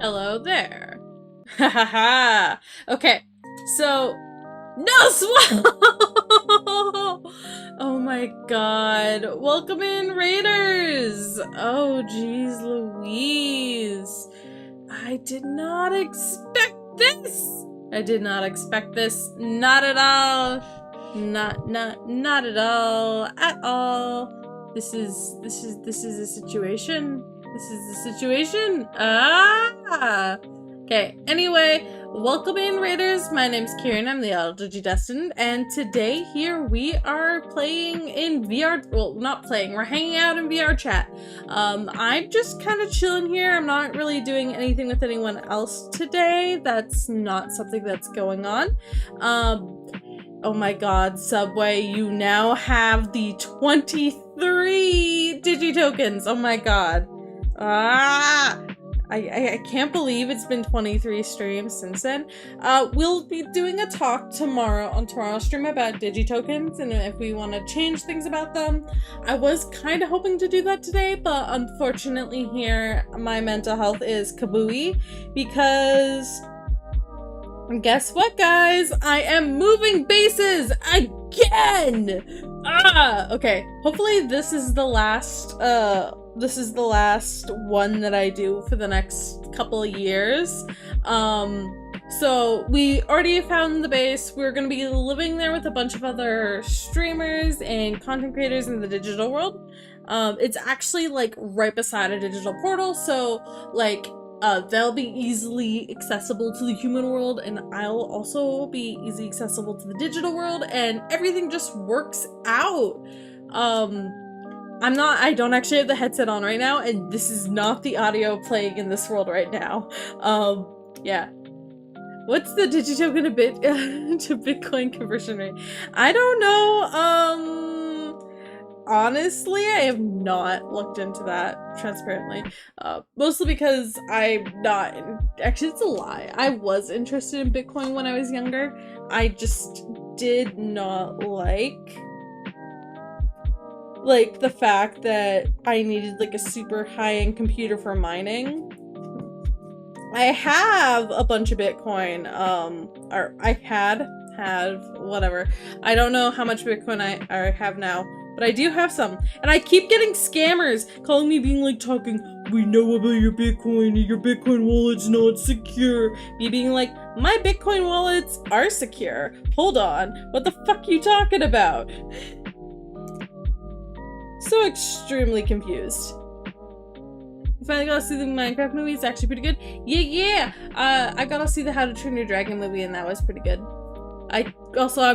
Hello there. Ha ha ha. Okay, so no swallow. Oh my god. Welcome in, Raiders. Oh jeez Louise. I did not expect this. I did not expect this. Not at all. Not at all. At all. This is a situation. This is the situation. Ah. Okay. Anyway, welcome in, Raiders. My name's Kieran. I'm the Aldridge Destined, and today here we are playing in VR. Well, not playing. We're hanging out in VR chat. I'm just kind of chilling here. I'm not really doing anything with anyone else today. That's not something that's going on. Oh my god, Subway, you now have the 23 digitokens. Oh my god. I can't believe it's been 23 streams since then. We'll be doing a talk tomorrow on tomorrow's stream about digitokens and if we want to change things about them. I was kind of hoping to do that today, but unfortunately here my mental health is kabooey because guess what, guys? I am moving bases again! Okay. Hopefully this is the last one that I do for the next couple of years. So we already found the base. We're gonna be living there with a bunch of other streamers and content creators in the digital world. It's actually like right beside a digital portal, so like they'll be easily accessible to the human world, and I'll also be easily accessible to the digital world, and everything just works out. I don't actually have the headset on right now, and this is not the audio playing in this world right now. Yeah. What's the digitoken to Bitcoin conversion rate? I don't know. Honestly, I have not looked into that, transparently. Mostly because I'm not, actually it's a lie. I was interested in Bitcoin when I was younger. I just did not like the fact that I needed like a super high-end computer for mining. I have a bunch of Bitcoin, or I had whatever. I don't know how much Bitcoin I have now, but I do have some. And I keep getting scammers calling me being like we know about your Bitcoin wallet's not secure. Me being like, my Bitcoin wallets are secure. Hold on, what the fuck are you talking about? So extremely confused. You finally got to see the Minecraft movie. It's actually pretty good. Yeah. I got to see the How to Train Your Dragon movie, and that was pretty good. I'm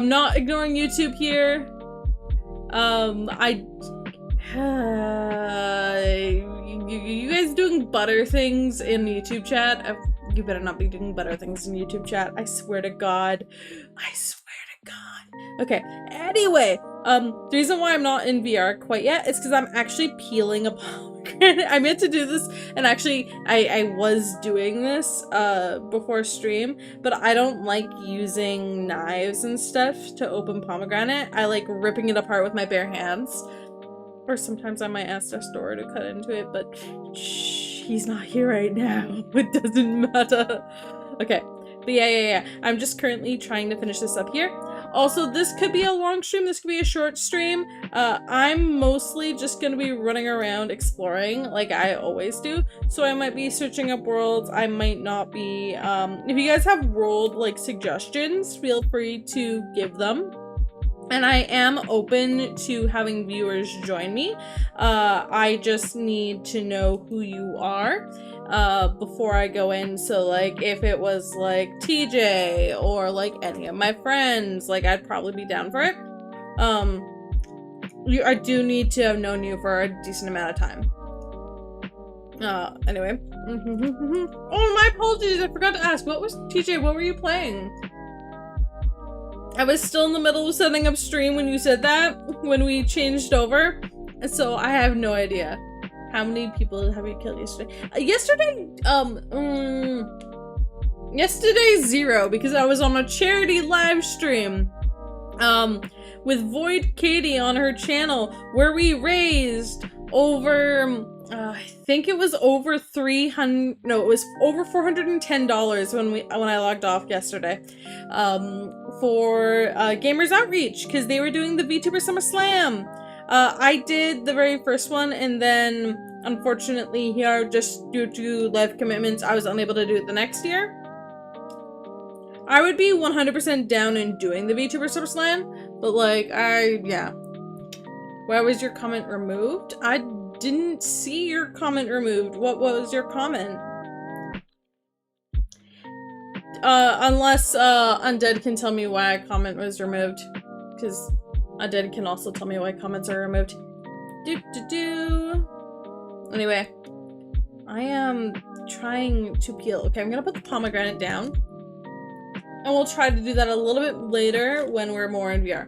not ignoring YouTube here. You guys doing butter things in YouTube chat? You better not be doing butter things in YouTube chat. I swear to God. I swear to God. Okay, anyway, the reason why I'm not in VR quite yet is because I'm actually peeling a pomegranate. I meant to do this, and actually, I was doing this, before stream, but I don't like using knives and stuff to open pomegranate. I like ripping it apart with my bare hands. Or sometimes I might ask Destor to cut into it, but shh, he's not here right now. It doesn't matter. Okay, but yeah. I'm just currently trying to finish this up here. Also, this could be a long stream, this could be a short stream. I'm mostly just gonna be running around exploring like I always do. So I might be searching up worlds, I might not be. If you guys have world like suggestions, feel free to give them. And I am open to having viewers join me. I just need to know who you are before I go in. So like if it was like TJ or like any of my friends, like I'd probably be down for it. I do need to have known you for a decent amount of time. Anyway. Oh, my apologies, I forgot to ask. What were you playing? I was still in the middle of setting up stream when you said that, when we changed over, and so I have no idea. How many people have you killed yesterday? Yesterday 0, because I was on a charity live stream, with Void Katie on her channel, where we raised over I think it was over 300, no, it was over $410 when I logged off yesterday, for Gamers Outreach, because they were doing the VTuber Summer Slam. I did the very first one, and then unfortunately here, just due to life commitments, I was unable to do it the next year. I would be 100% down in doing the VTuber Summer Slam, but like, yeah. Why was your comment removed? I didn't see your comment removed. What was your comment? Unless Undead can tell me why a comment was removed, because Undead can also tell me why comments are removed. Anyway, I am trying to peel. Okay, I'm gonna put the pomegranate down, and we'll try to do that a little bit later when we're more in VR.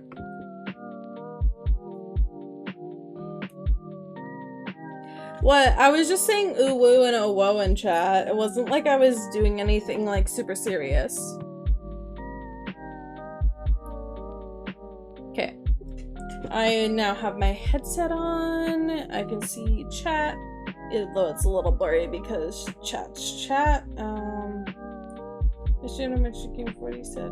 What? I was just saying ooh woo and oh whoa in chat. It wasn't like I was doing anything like super serious. Okay. I now have my headset on. I can see chat, though it's a little blurry because chat's chat. I should have mentioned Game 40 said.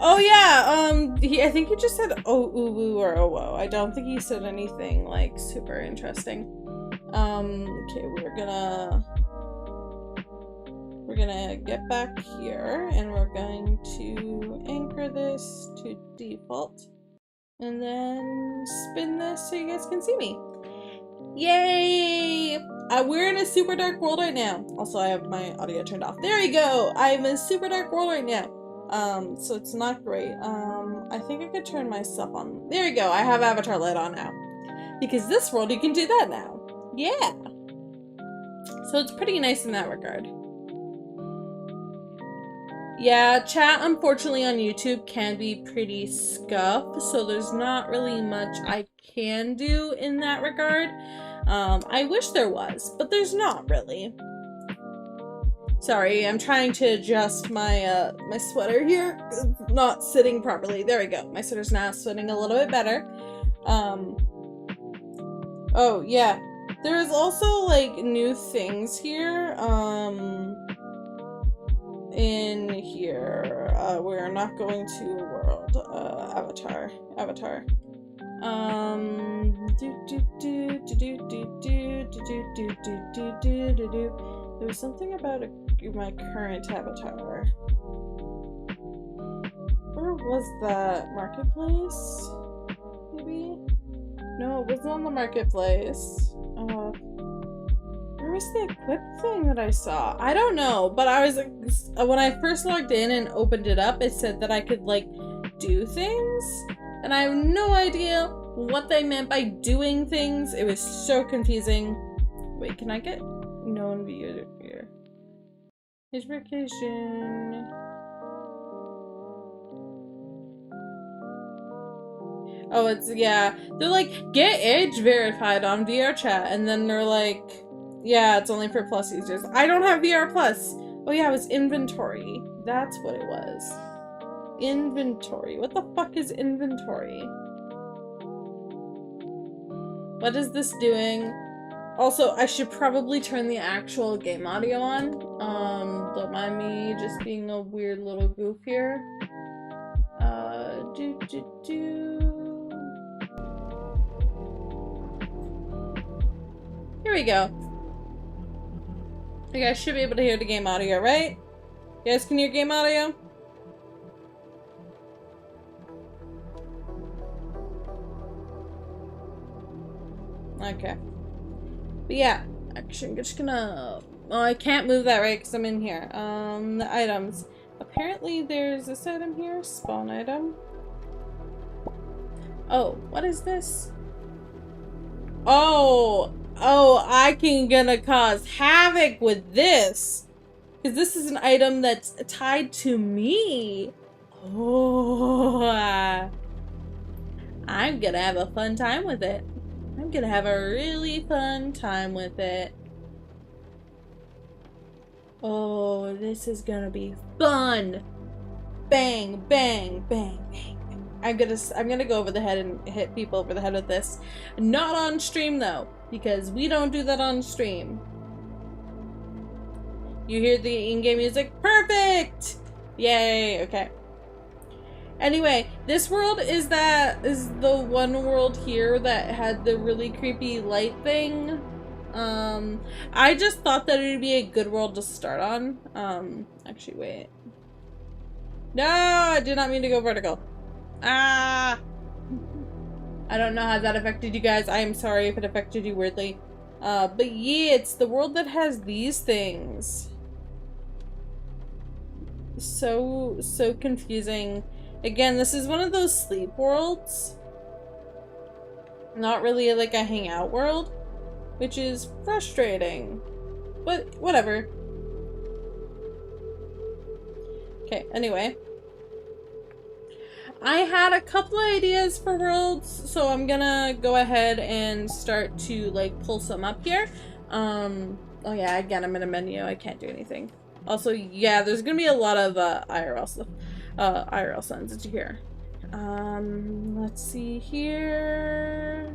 Oh yeah, I think he just said oh ooh woo or oh whoa. I don't think he said anything like super interesting. Okay, we're gonna get back here and we're going to anchor this to default and then spin this so you guys can see me. Yay! We're in a super dark world right now. Also, I have my audio turned off. There you go! I'm in a super dark world right now. So it's not great. I think I could turn my stuff on. There you go, I have avatar light on now. Because this world, you can do that now. Yeah. So it's pretty nice in that regard. Yeah, chat unfortunately on YouTube can be pretty scuffed, so there's not really much I can do in that regard. I wish there was, but there's not really. Sorry, I'm trying to adjust my my sweater here. It's not sitting properly. There we go. My sweater's now sitting a little bit better. Oh yeah. There's also like new things here, in here. We're not going to a world, avatar. There's something about my current avatar. Where was that? Marketplace? Maybe? No, it wasn't on the marketplace. Where was the equip thing that I saw? I don't know, but I was like, when I first logged in and opened it up, it said that I could like do things, and I have no idea what they meant by doing things. It was so confusing. Wait, can I get no one view here? His vacation. Oh, it's, yeah. They're like, get age verified on VR chat. And then they're like, yeah, it's only for Plus users. I don't have VR Plus. Oh yeah, it was inventory. That's what it was. Inventory. What the fuck is inventory? What is this doing? Also, I should probably turn the actual game audio on. Don't mind me just being a weird little goof here. Here we go. You guys should be able to hear the game audio, right? You guys can hear game audio? Okay. But yeah, actually I'm just gonna... Oh, I can't move that right because I'm in here. The items. Apparently there's this item here, spawn item. Oh, what is this? Oh, I can gonna cause havoc with this. Because this is an item that's tied to me. Oh, I'm gonna have a fun time with it. I'm gonna have a really fun time with it. Oh, this is gonna be fun. Bang, bang, bang, bang. I'm gonna go over the head and hit people over the head with this. Not on stream though, because we don't do that on stream. You hear the in-game music? Perfect! Yay, okay. Anyway, this world is the one world here that had the really creepy light thing. I just thought that it would be a good world to start on. Actually, wait. No, I did not mean to go vertical. Ah! I don't know how that affected you guys. I am sorry if it affected you weirdly. But yeah, it's the world that has these things. So confusing. Again, this is one of those sleep worlds. Not really like a hangout world, which is frustrating. But whatever. Okay, anyway. I had a couple of ideas for worlds, so I'm gonna go ahead and start to like pull some up here. Oh yeah, again, I'm in a menu. I can't do anything. Also, yeah, there's gonna be a lot of IRL stuff. IRL sounds that you hear. Let's see here.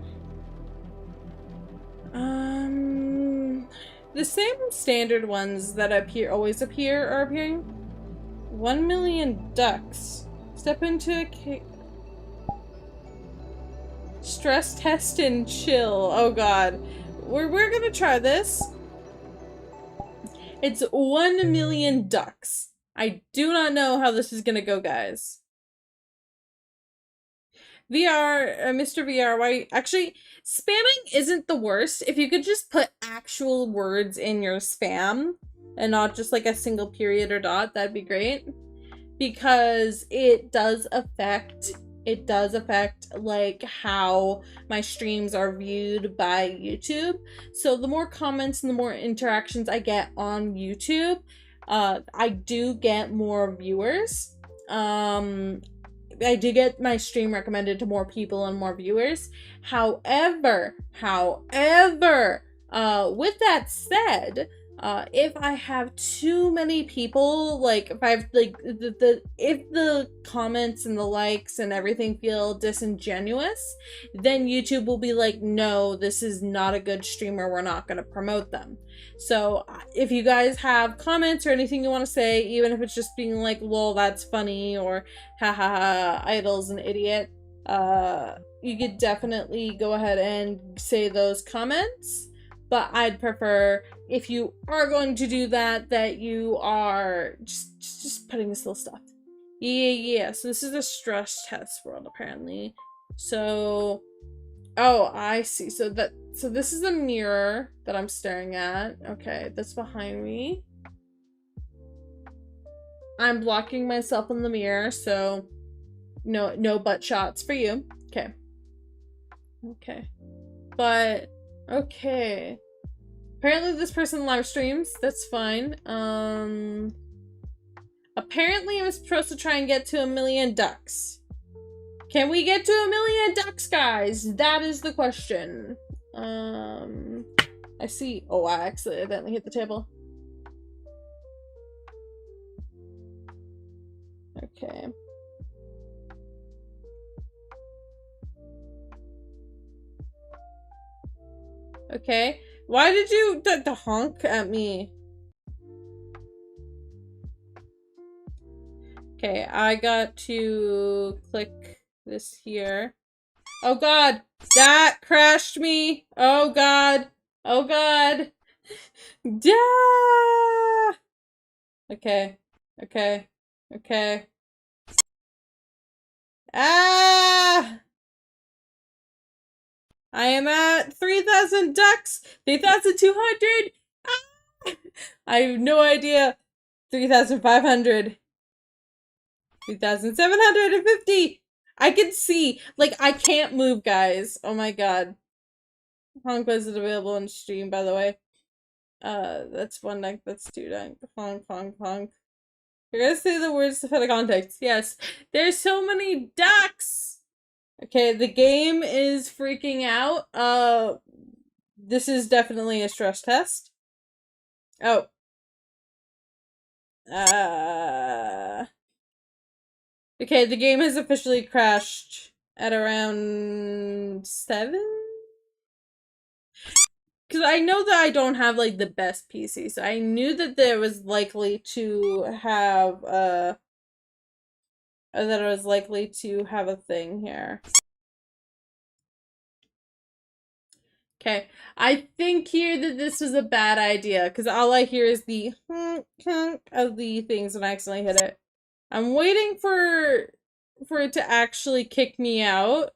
The same standard ones that always appear are appearing. 1 million ducks. Step into a stress test and chill. Oh god. We're gonna try this. It's 1 million ducks. I do not know how this is gonna go, guys. VR, Mr. VR, why? Actually, spamming isn't the worst. If you could just put actual words in your spam and not just like a single period or dot, that'd be great. Because it does affect like how my streams are viewed by YouTube. So the more comments and the more interactions I get on YouTube, I do get more viewers. I do get my stream recommended to more people and more viewers. However, with that said, if I have too many people, like if I have like if the comments and the likes and everything feel disingenuous, then YouTube will be like, no, this is not a good streamer, we're not going to promote them. So if you guys have comments or anything you want to say, even if it's just being like, lol, that's funny, or haha, Idol's an idiot, you could definitely go ahead and say those comments. But I'd prefer, if you are going to do that, that you are just putting this little stuff. Yeah. So this is a stress test world, apparently. So, oh, I see. So this is a mirror that I'm staring at. Okay, that's behind me. I'm blocking myself in the mirror, so no butt shots for you. Okay. But okay. Apparently this person live streams. That's fine. Apparently I'm supposed to try and get to 1 million ducks. Can we get to 1 million ducks, guys? That is the question. I see. Oh, I accidentally hit the table. Okay. Okay. Why did you honk at me? Okay, I got to click this here. Oh god! That crashed me! Oh god! Oh god! Yeah! Okay. Ah! I am at 3,000 ducks! 3,200! Ah! I have no idea. 3,500. 3,750! I can see! Like, I can't move, guys. Oh my god. Honk wasn't available on stream, by the way. That's one dunk, that's two dunk. Honk. You're gonna say the words to fit the context. Yes. There's so many ducks! Okay, the game is freaking out. This is definitely a stress test. Oh. Okay, the game has officially crashed at around 7? Because I know that I don't have, like, the best PC, so I knew that there was likely to have, that I was likely to have a thing here. Okay, I think here that this was a bad idea, because all I hear is the honk, honk of the things when I accidentally hit it. I'm waiting for it to actually kick me out,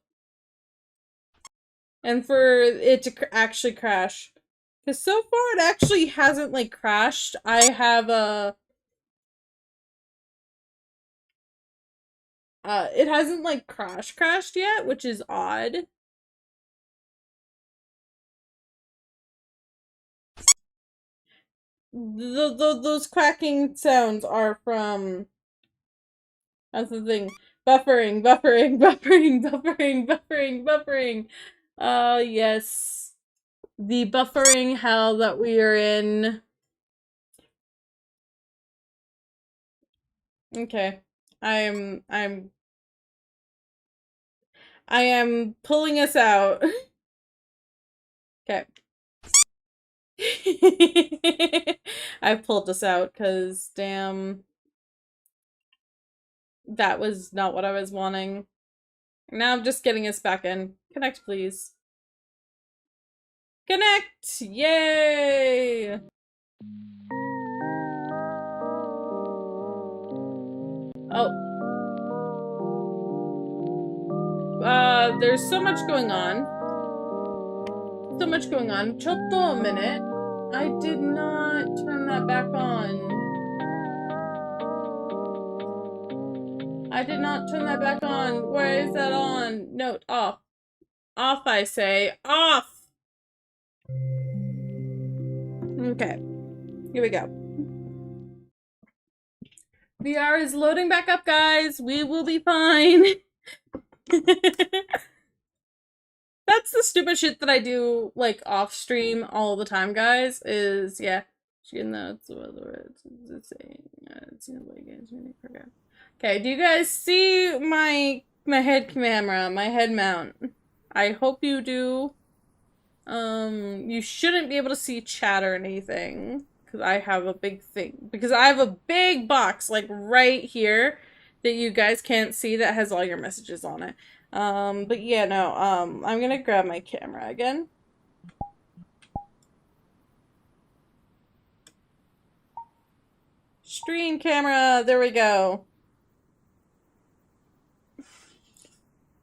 and for it to actually crash. Because so far it actually hasn't, like, crashed. I have a... it hasn't, like, crashed yet, which is odd. Those quacking sounds are from... That's the thing. Buffering, buffering, buffering, buffering, buffering, buffering. Yes. The buffering hell that we are in. Okay. I am pulling us out. Okay. I pulled us out because damn, that was not what I was wanting. Now I'm just getting us back in. Connect, please. Connect! Yay! Oh. There's so much going on. So much going on. Chotto a minute. I did not turn that back on. I did not turn that back on. Where is that on? Note off. Off, I say. Off! Okay. Here we go. VR is loading back up, guys. We will be fine. That's the stupid shit that I do, like, off stream all the time, guys, is, yeah. Okay, do you guys see my head camera, my head mount? I hope you do. You shouldn't be able to see chat or anything, because I have a big thing. Because I have a big box, like, right here, that you guys can't see that has all your messages on it. But yeah, no, I'm gonna grab my camera again. Stream camera, there we go.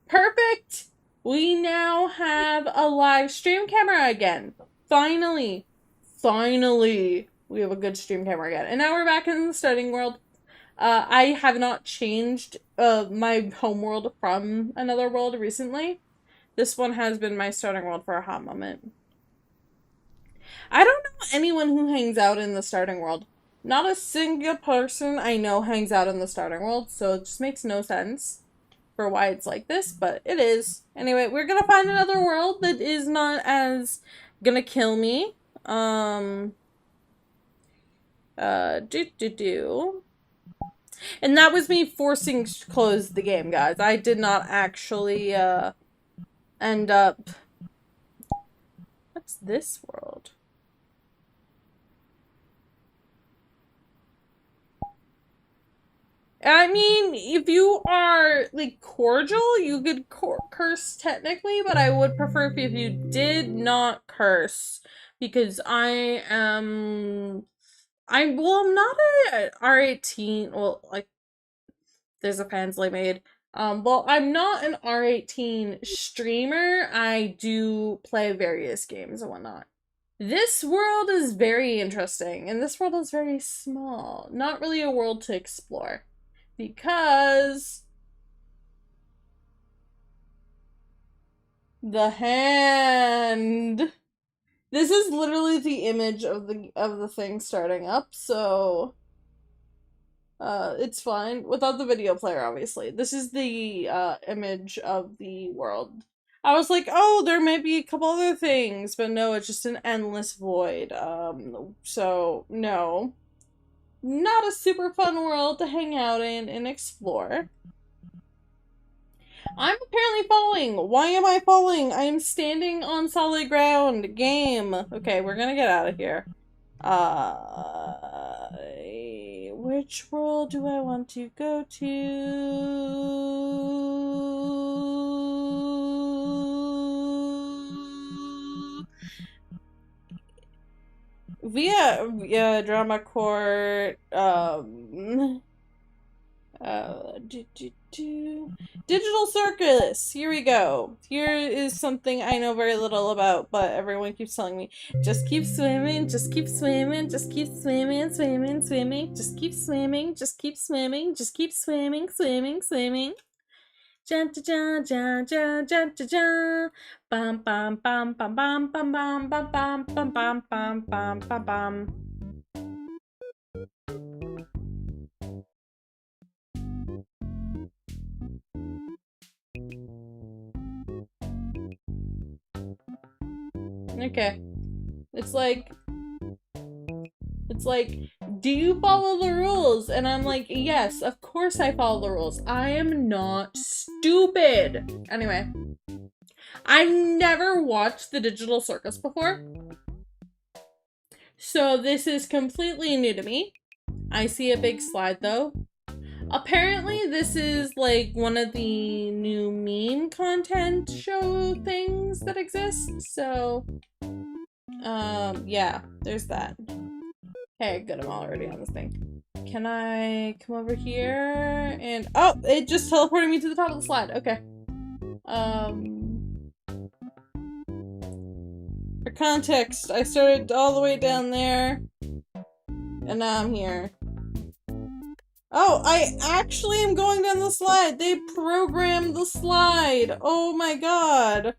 Perfect! We now have a live stream camera again. Finally. Finally. We have a good stream camera again. And now we're back in the starting world. I have not changed my home world from another world recently. This one has been my starting world for a hot moment. I don't know anyone who hangs out in the starting world. Not a single person I know hangs out in the starting world, so it just makes no sense for why it's like this, but it is. Anyway, we're gonna find another world that is not as gonna kill me. And that was me forcing to close the game, guys. I did not actually, end up... What's this world? I mean, if you are, like, cordial, you could curse technically, but I would prefer if you did not curse, because I'm not a R18, well, like, there's a fansly made. Well, I'm not an R18 streamer. I do play various games and whatnot. This world is very interesting, and this world is very small. Not really a world to explore. Because the hand. This is literally the image of the thing starting up, so it's fine. Without the video player, obviously. This is the image of the world. I was like, oh, there may be a couple other things, but no, it's just an endless void. So no. Not a super fun world to hang out in and explore. I'm apparently falling. Why am I falling? I am standing on solid ground. Game. Okay, we're gonna get out of here. Which world do I want to go to? Via drama court, digital circus. Here we go. Here is something I know very little about, but everyone keeps telling me, just keep swimming, just keep swimming, just keep swimming, swimming, swimming, just keep swimming, just keep swimming, just keep swimming, swimming, swimming. Jump to jump, jump, jump, jump to jump. Bum bum bum bum bum bum bum bum bum bum bum bum bum bum bum. Okay. It's like, do you follow the rules? And I'm like, yes, of course I follow the rules. I am not stupid. Anyway, I've never watched the digital circus before, so this is completely new to me. I see a big slide though. Apparently this is like one of the new meme content show things that exist, so yeah, there's that. Hey, good, I'm already on this thing. Can I come over here and oh, it just teleported me to the top of the slide. Okay. For context, I started all the way down there and now I'm here. Oh, I actually am going down the slide. They programmed the slide. Oh my god.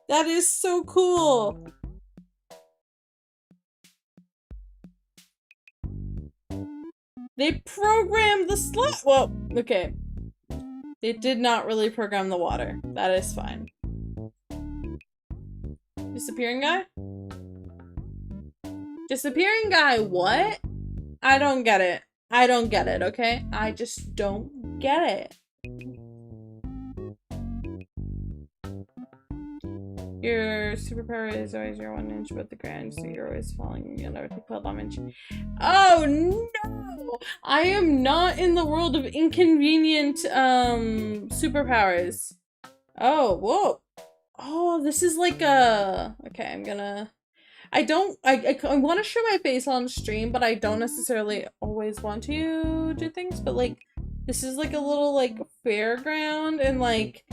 That is so cool. They programmed the slide. Well, okay. They did not really program the water. That is fine. Disappearing guy? Disappearing guy, what? I don't get it. I don't get it, okay? I just don't get it. Your superpower is always your 1 inch above the ground, so you're always falling. You'll never take 12 damage. Oh no! I am not in the world of inconvenient superpowers. Oh, whoa. Oh, this is like a... Okay, I'm gonna... I want to show my face on stream, but I don't necessarily always want to do things, but like, this is like a little like fairground, and like,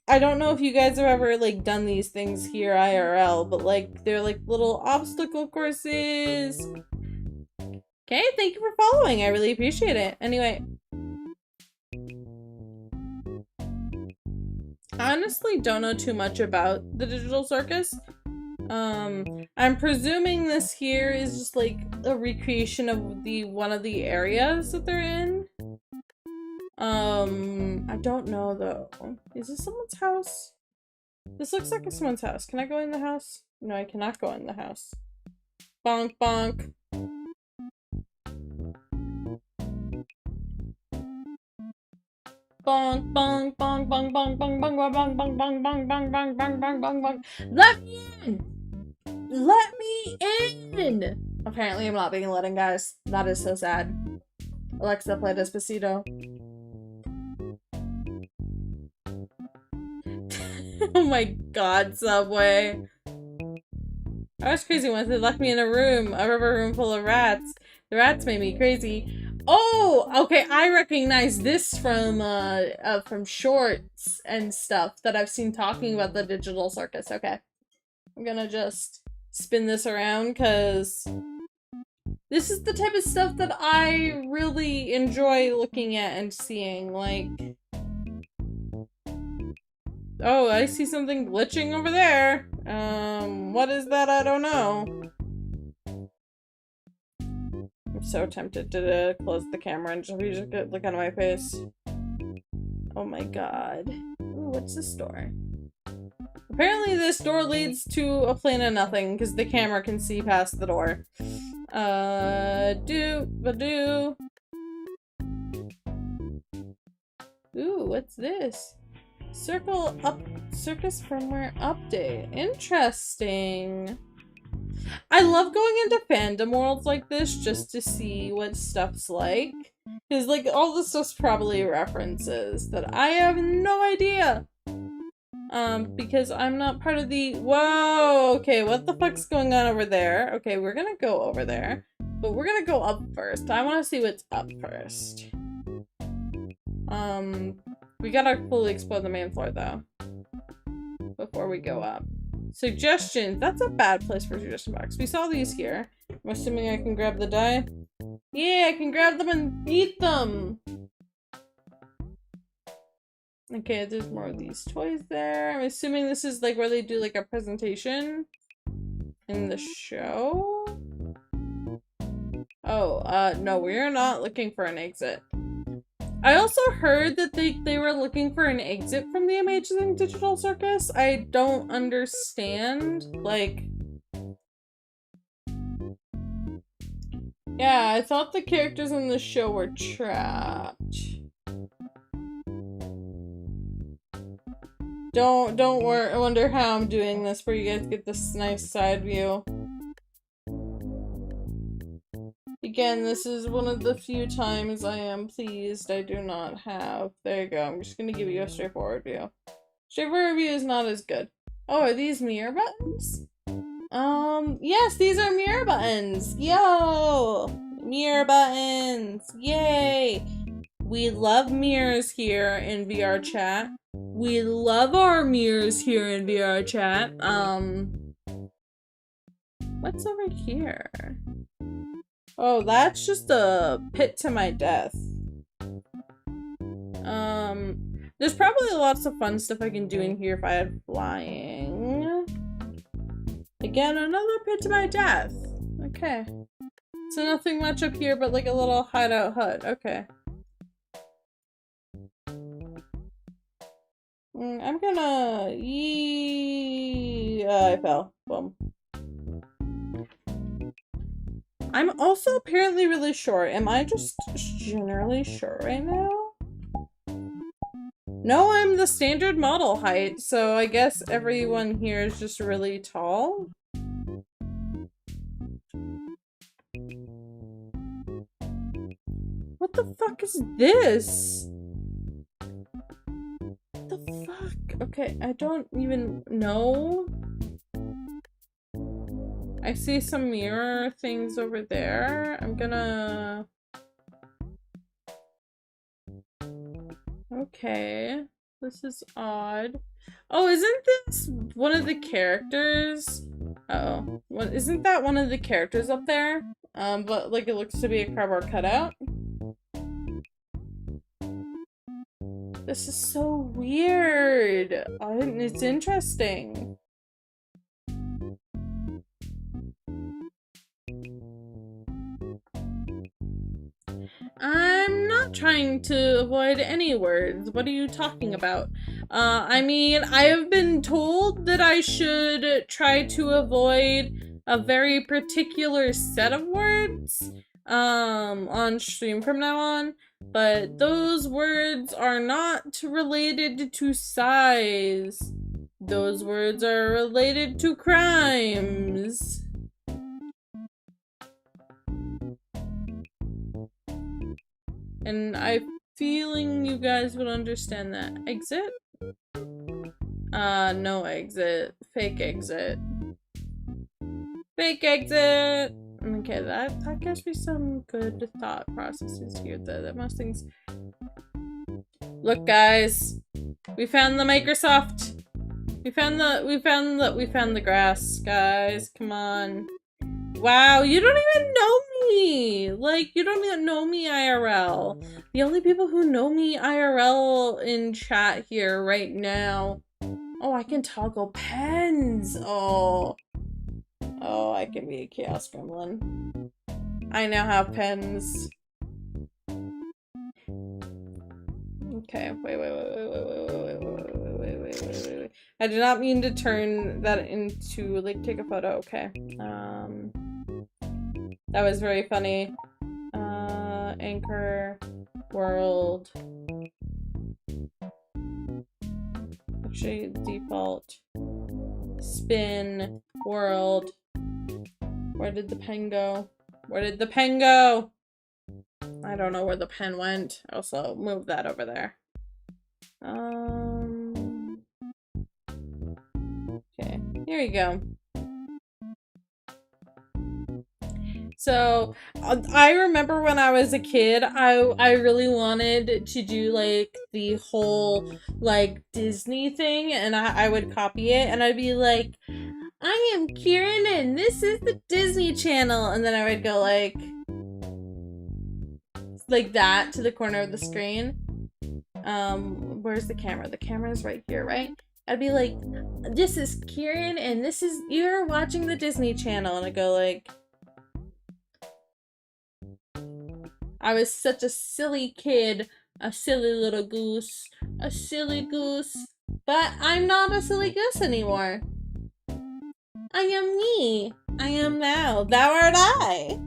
I don't know if you guys have ever like done these things here IRL, but like, they're like little obstacle courses. Okay, thank you for following, I really appreciate it. Anyway. I honestly don't know too much about the digital circus. I'm presuming this here is just like a recreation of one of the areas that they're in. I don't know though. Is this someone's house? This looks like someone's house. Can I go in the house? No, I cannot go in the house. Bonk bonk. Bonk bonk bonk bonk bonk bonk bonk bonk bonk bonk bonk bonk bonk bonk bonk bonk bonk. Let me in! Let me in! Apparently I'm not being let in, guys. That is so sad. Alexa, play Despacito. Oh my god, Subway. I was crazy once they left me in a rubber room full of rats. The rats made me crazy. Oh, okay, I recognize this from shorts and stuff that I've seen talking about the digital circus. Okay. I'm gonna just spin this around because this is the type of stuff that I really enjoy looking at and seeing. Like, oh, I see something glitching over there. What is that? I don't know. I'm so tempted to close the camera and just look out of my face. Oh my god. Ooh, what's this door? Apparently this door leads to a plane of nothing because the camera can see past the door. Ooh, what's this? Circus firmware update. Interesting. I love going into fandom worlds like this just to see what stuff's like. Because, like, all this stuff's probably references that I have no idea. Because I'm not part of the- Whoa! Okay, what the fuck's going on over there? Okay, we're gonna go over there. But we're gonna go up first. I want to see what's up first. We gotta fully explore the main floor, though. Before we go up. Suggestions. That's a bad place for a suggestion box. We saw these here. I'm assuming I can grab the die. Yeah, I can grab them and eat them! Okay, there's more of these toys there. I'm assuming this is like where they do like a presentation in the show? Oh, no, we're not looking for an exit. I also heard that they were looking for an exit from the Amazing Digital Circus. I don't understand. Like... Yeah, I thought the characters in the show were trapped. Don't wonder how I'm doing this where you guys get this nice side view. Again, this is one of the few times I am pleased I do not have. There you go. I'm just gonna give you a straightforward view. Straightforward view is not as good. Oh, are these mirror buttons? Yes, these are mirror buttons. Yo! Mirror buttons. Yay! We love mirrors here in VR chat. We love our mirrors here in VR chat. What's over here? Oh, that's just a pit to my death. There's probably lots of fun stuff I can do in here if I had flying. Again, another pit to my death. Okay. So nothing much up here but like a little hideout hut. Okay. I'm gonna... I fell. Boom. I'm also apparently really short. Am I just generally short right now? No, I'm the standard model height, so I guess everyone here is just really tall. What the fuck is this? What the fuck? Okay, I don't even know. I see some mirror things over there. I'm gonna... Okay. This is odd. Oh, isn't this one of the characters? Uh-oh. Well, isn't that one of the characters up there? But like it looks to be a cardboard cutout. This is so weird. It's interesting. I'm not trying to avoid any words. What are you talking about? I mean, I have been told that I should try to avoid a very particular set of words, on stream from now on, but those words are not related to size. Those words are related to crimes. And I'm feeling you guys would understand that. Exit? No exit. Fake exit. Fake exit! Okay, that gives me some good thought processes here, that most things... Look, guys. We found the Microsoft. We found the grass, guys. Come on. Wow, you don't even know me! Like, you don't even know me IRL. The only people who know me IRL in chat here right now... Oh, I can toggle pens! Oh, I can be a chaos gremlin. I now have pens. Okay, wait. I did not mean to turn that into, like, take a photo. Okay. That was very funny. Anchor, world. actually default spin world. Where did the pen go? Where did the pen go? I don't know where the pen went. Also, move that over there. Okay, here we go. So, I remember when I was a kid, I really wanted to do, like, the whole, like, Disney thing, and I would copy it, and I'd be like, I am Kieran, and this is the Disney Channel, and then I would go, like that to the corner of the screen. Where's the camera? The camera's right here, right? I'd be like, this is Kieran, and this is, you're watching the Disney Channel, and I'd go, like, I was such a silly kid, a silly little goose, a silly goose. But I'm not a silly goose anymore. I am me. I am thou. Thou art I.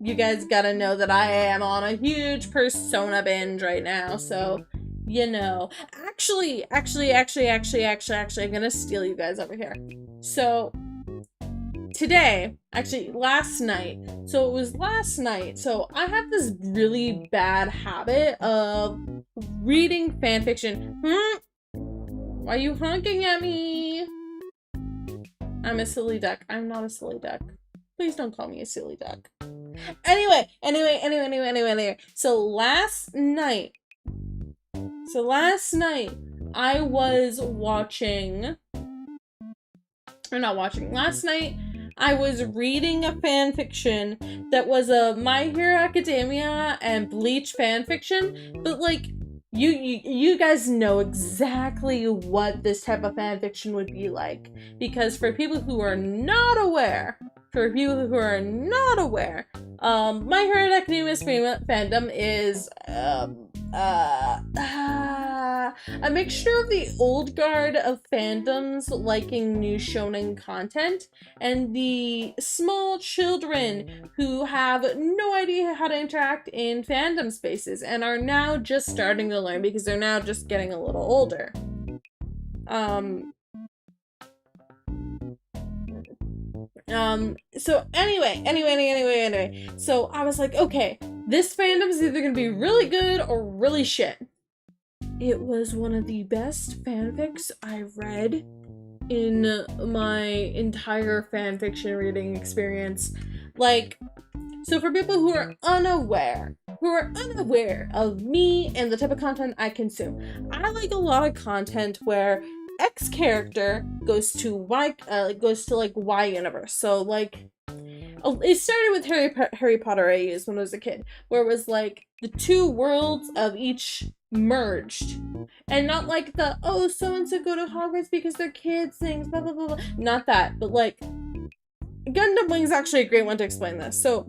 You guys gotta know that I am on a huge Persona binge right now, so, you know. Actually, I'm gonna steal you guys over here. So, today, actually last night, so it was last night, so I have this really bad habit of reading fanfiction. Why are you honking at me? I'm a silly duck. I'm not a silly duck. Please don't call me a silly duck. Anyway. So last night, I was watching, or not watching, last night, I was reading a fanfiction that was a My Hero Academia and Bleach fanfiction, but like, you guys know exactly what this type of fanfiction would be like, because for people who are not aware, My Hero Academia's fandom is a mixture of the old guard of fandoms liking new shonen content and the small children who have no idea how to interact in fandom spaces and are now just starting to learn because they're now just getting a little older. So anyway, so I was like, okay, this fandom is either gonna be really good or really shit. It was one of the best fanfics I read in my entire fanfiction reading experience. Like, so for people who are unaware of me and the type of content I consume, I like a lot of content where X character goes to Y universe. So like, it started with Harry Potter I used when I was a kid, where it was like the two worlds of each merged, and not like the so and so go to Hogwarts because they're kids things, blah blah blah blah. Not that, but like Gundam Wing is actually a great one to explain this. So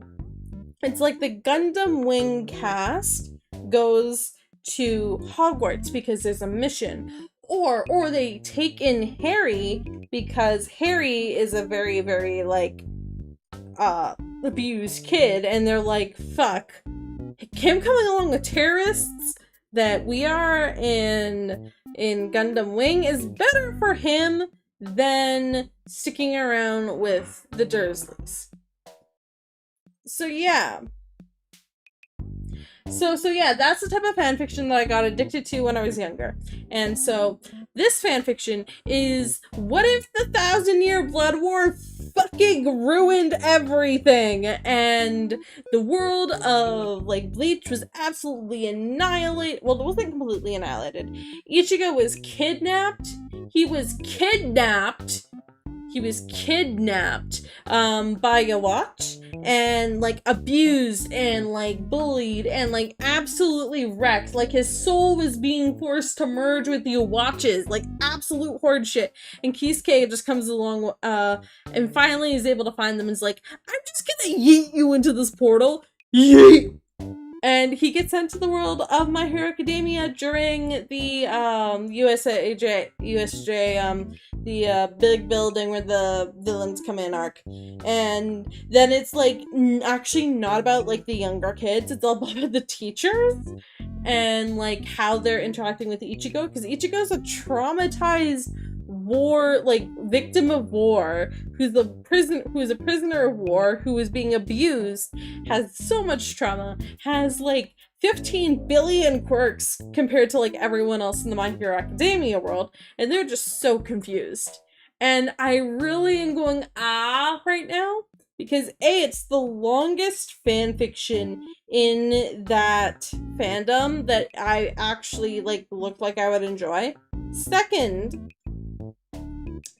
it's like the Gundam Wing cast goes to Hogwarts because there's a mission. Or they take in Harry because Harry is a very, very, like, abused kid, and they're like, fuck, him coming along with terrorists that we are in Gundam Wing is better for him than sticking around with the Dursleys. So yeah. So yeah, that's the type of fanfiction that I got addicted to when I was younger. And so this fanfiction is, what if the 1,000-year blood war fucking ruined everything and the world of like Bleach was absolutely annihilated. Well, it wasn't completely annihilated. Ichigo was kidnapped. He was kidnapped by a watch and like abused and like bullied and like absolutely wrecked. Like his soul was being forced to merge with the watches, like absolute horde shit. And Kisuke just comes along and finally is able to find them and is like, I'm just gonna yeet you into this portal. Yeet! And he gets sent to the world of My Hero Academia during the USJ, the big building where the villains come in arc. And then it's like actually not about like the younger kids, it's all about the teachers. and like how they're interacting with Ichigo, because Ichigo's a traumatized war, like victim of war, who's a prisoner of war, who is being abused, has so much trauma, has like 15 billion quirks compared to like everyone else in the My Hero Academia world, and they're just so confused. And I really am going right now, because A, it's the longest fan fiction in that fandom that I actually like looked like I would enjoy. Second,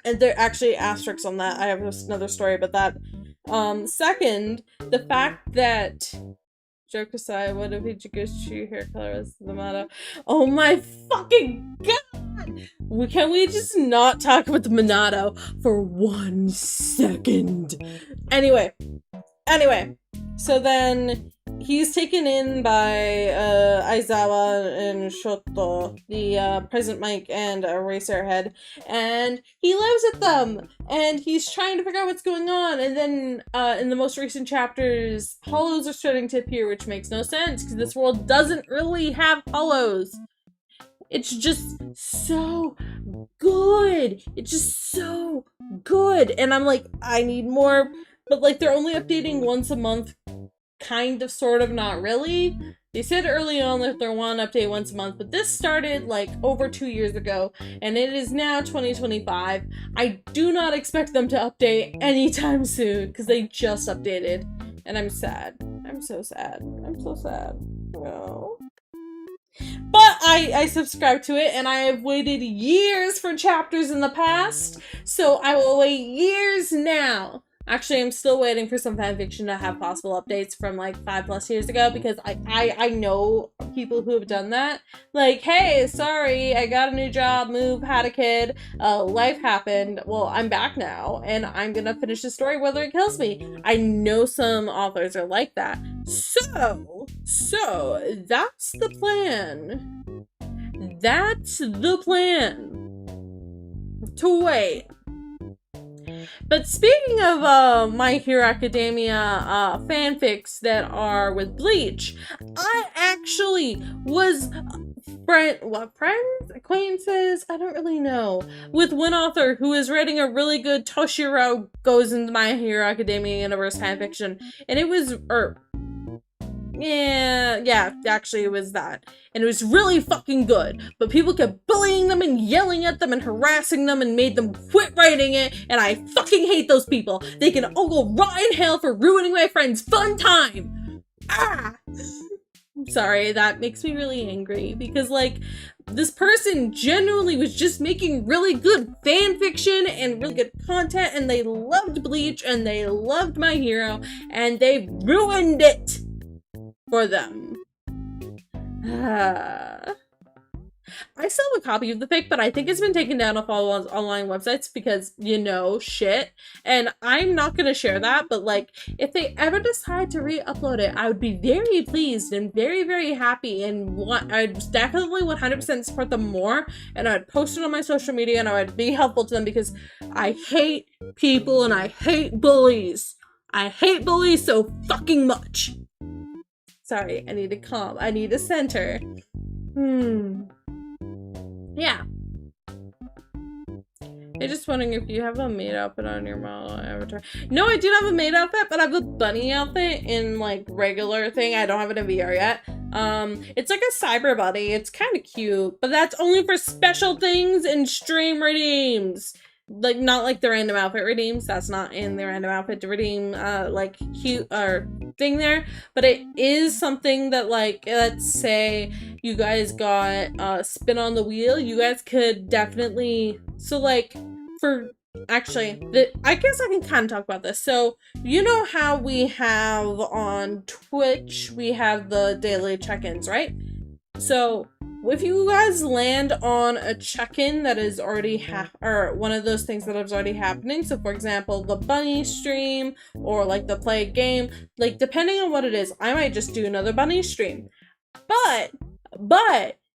and there are actually asterisks on that. I have another story about that. Second, the fact that, joke aside, what if Ichigo's true hair color is the motto? Oh my fucking god! Can we just not talk about the Minato for 1 second? Anyway, so then he's taken in by Aizawa and Shoto, the President Mike and Eraser Head, and he lives with them, and he's trying to figure out what's going on, and then in the most recent chapters, hollows are starting to appear, which makes no sense, because this world doesn't really have hollows. It's just so good. It's just so good. And I'm like, I need more. But like, they're only updating once a month. Kind of, sort of, not really. They said early on that they want to update once a month, but this started like over 2 years ago, and it is now 2025. I do not expect them to update anytime soon, because they just updated. And I'm sad. I'm so sad. I'm so sad. No. But I subscribe to it, and I have waited years for chapters in the past, so I will wait years now. Actually, I'm still waiting for some fanfiction to have possible updates from like 5+ years ago, because I know people who have done that. Like, hey, sorry, I got a new job, moved, had a kid, life happened, well, I'm back now, and I'm gonna finish the story whether it kills me. I know some authors are like that. So, that's the plan. That's the plan. To wait. But speaking of My Hero Academia fanfics that are with Bleach, I actually was acquaintances? I don't really know. With one author who is writing a really good Toshiro Goes into My Hero Academia Universe fanfiction, and it was, yeah, actually it was that. And it was really fucking good. But people kept bullying them and yelling at them and harassing them and made them quit writing it. And I fucking hate those people. They can all go rot in hell for ruining my friend's fun time. I'm sorry, that makes me really angry. Because, like, this person genuinely was just making really good fan fiction and really good content. And they loved Bleach and they loved My Hero. And they ruined it for them. I still have a copy of the fic, but I think it's been taken down off all online websites because, you know, shit. And I'm not gonna share that, but like, if they ever decide to re-upload it, I would be very pleased and very, very happy, and I'd definitely 100% support them more, and I'd post it on my social media, and I would be helpful to them, because I hate people and I hate bullies. I hate bullies so fucking much. Sorry, I need to calm. I need to center. Yeah. I'm just wondering if you have a maid outfit on your model avatar. No, I do have a maid outfit, but I have a bunny outfit in like regular thing. I don't have it in VR yet. It's like a cyber bunny. It's kind of cute, but that's only for special things and stream redeems. Like, not like the random outfit redeems. That's not in the random outfit to redeem, like, cute, or thing there. But it is something that, like, let's say you guys got, spin on the wheel. You guys could definitely, so, like, actually, I guess I can kind of talk about this. So, you know how we have on Twitch, we have the daily check-ins, right? So, if you guys land on a check-in that is already or one of those things that is already happening, so for example, the bunny stream, or like the play game, like depending on what it is, I might just do another bunny stream. But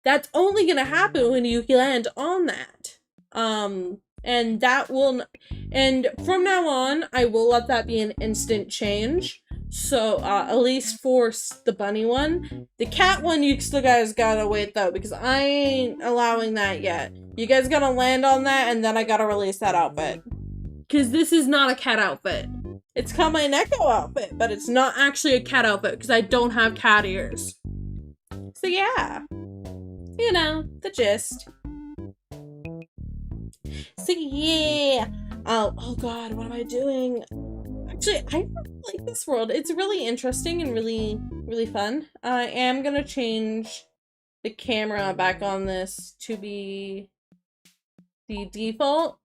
that's only gonna happen when you land on that. And that will, and from now on, I will let that be an instant change. So, at least for the bunny one. The cat one, you still guys gotta wait though, because I ain't allowing that yet. You guys gotta land on that, and then I gotta release that outfit. Because this is not a cat outfit. It's called my Neko outfit, but it's not actually a cat outfit, because I don't have cat ears. So yeah. You know, the gist. So yeah. Oh god, what am I doing? Actually, I really like this world. It's really interesting and really fun. I am gonna change the camera back on this to be the default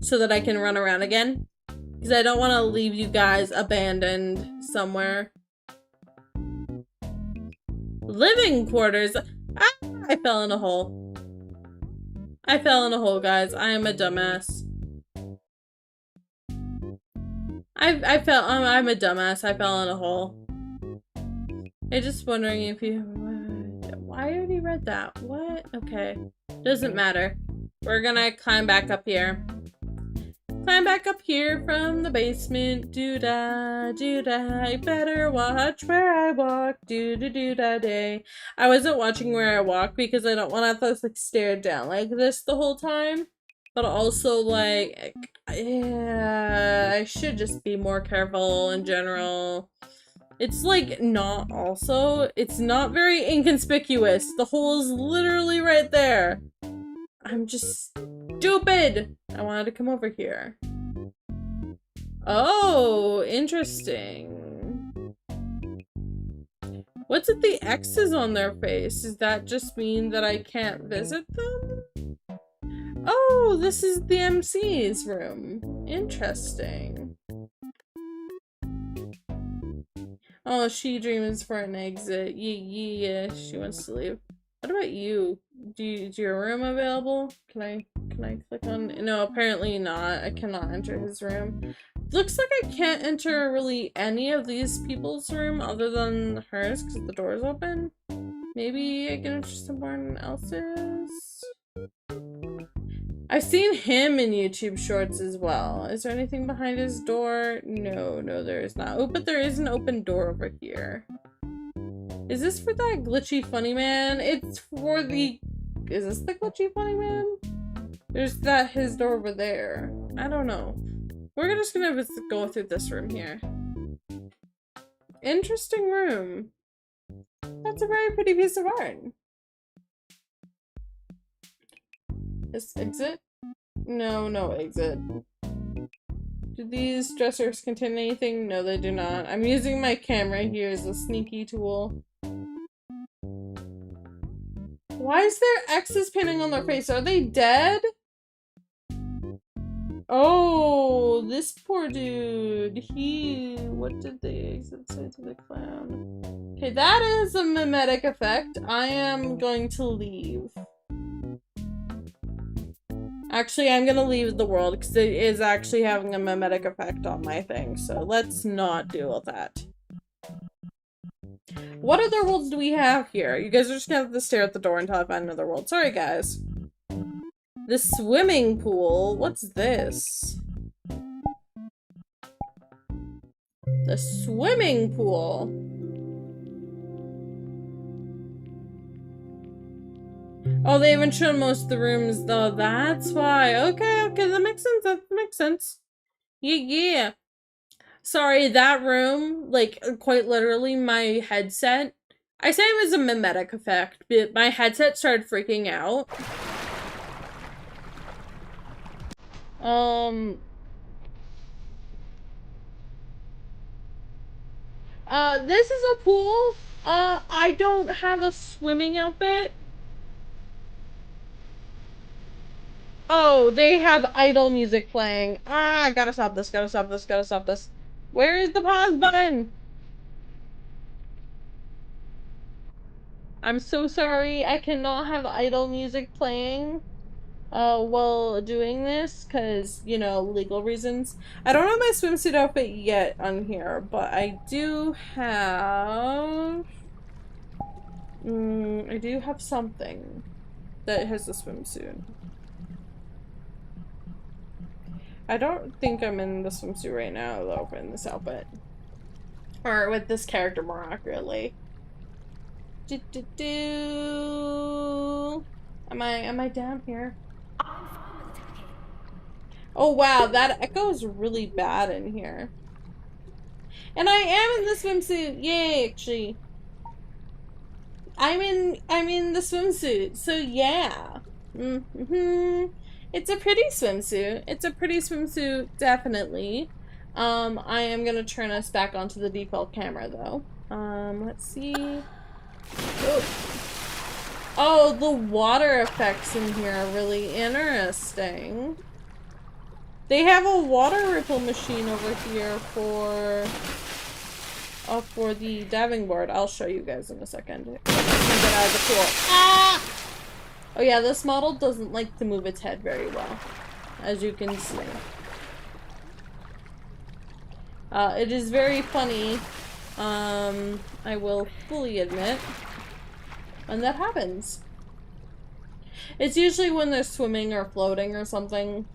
so that I can run around again. Because I don't want to leave you guys abandoned somewhere. Living quarters. Ah, I fell in a hole. I fell in a hole, guys. I am a dumbass. I'm a dumbass. I fell in a hole. I'm just wondering if you... Why already read that? What? Okay. Doesn't matter. We're gonna climb back up here. Climb back up here from the basement. Do-da, do-da. I better watch where I walk. Do-da-do-da day. I wasn't watching where I walk because I don't want to have to like stare down like this the whole time. But also like, yeah, I should just be more careful in general. It's like not also, it's not very inconspicuous. The hole is literally right there. I'm just stupid. I wanted to come over here. Oh, interesting. What's with the X's on their face? Does that just mean that I can't visit them? Oh, this is the MC's room. Interesting. Oh, she dreams for an exit. Yeah, she wants to leave. What about you? Is your room available? Can I click on? No, apparently not. I cannot enter his room. Looks like I can't enter really any of these people's room other than hers because the door is open. Maybe I can enter someone else's. I've seen him in YouTube shorts as well. Is there anything behind his door? No, there is not. Oh, but there is an open door over here. Is this for that glitchy funny man? It's for the... Is this the glitchy funny man? There's his door over there. I don't know. We're just gonna go through this room here. Interesting room. That's a very pretty piece of art. This exit? No exit. Do these dressers contain anything? No, they do not. I'm using my camera here as a sneaky tool. Why is there X's painting on their face? Are they dead? Oh, this poor dude. What did the exit say to the clown? Okay, that is a mimetic effect. I am going to leave. Actually, I'm gonna leave the world because it is actually having a mimetic effect on my thing, so let's not deal with that. What other worlds do we have here? You guys are just gonna have to stare at the door until I find another world. Sorry, guys. The swimming pool? What's this? The swimming pool. Oh, they haven't shown most of the rooms, though. That's why. Okay, that makes sense. That makes sense. Yeah. Sorry, that room, like, quite literally, my headset... I say it was a mimetic effect, but my headset started freaking out. This is a pool. I don't have a swimming outfit. Oh, they have idle music playing. Ah, gotta stop this, gotta stop this, gotta stop this. Where is the pause button? I'm so sorry, I cannot have idle music playing while doing this, because, you know, legal reasons. I don't have my swimsuit outfit yet on here, but I do have... I do have something that has a swimsuit. I don't think I'm in the swimsuit right now, though, in this outfit. Or with this character more accurately. Am I down here? Oh wow, that echo is really bad in here. And I am in the swimsuit. Yay, actually. I'm in the swimsuit. So yeah. It's a pretty swimsuit. It's a pretty swimsuit, definitely. I am gonna turn us back onto the default camera though. Let's see. Oh. Oh, the water effects in here are really interesting. They have a water ripple machine over here for the diving board. I'll show you guys in a second. Get out of the pool. Ah! Oh yeah, this model doesn't like to move its head very well, as you can see. It is very funny, I will fully admit, when that happens. It's usually when they're swimming or floating or something.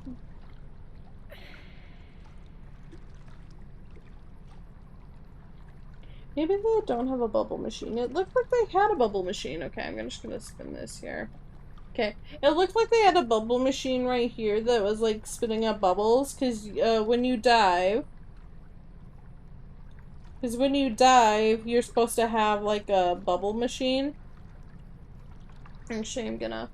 Maybe they don't have a bubble machine. It looked like they had a bubble machine. Okay, I'm just gonna spin this here. Okay, it looked like they had a bubble machine right here that was like spitting up bubbles, because when you dive, you're supposed to have like a bubble machine. Actually, I'm gonna...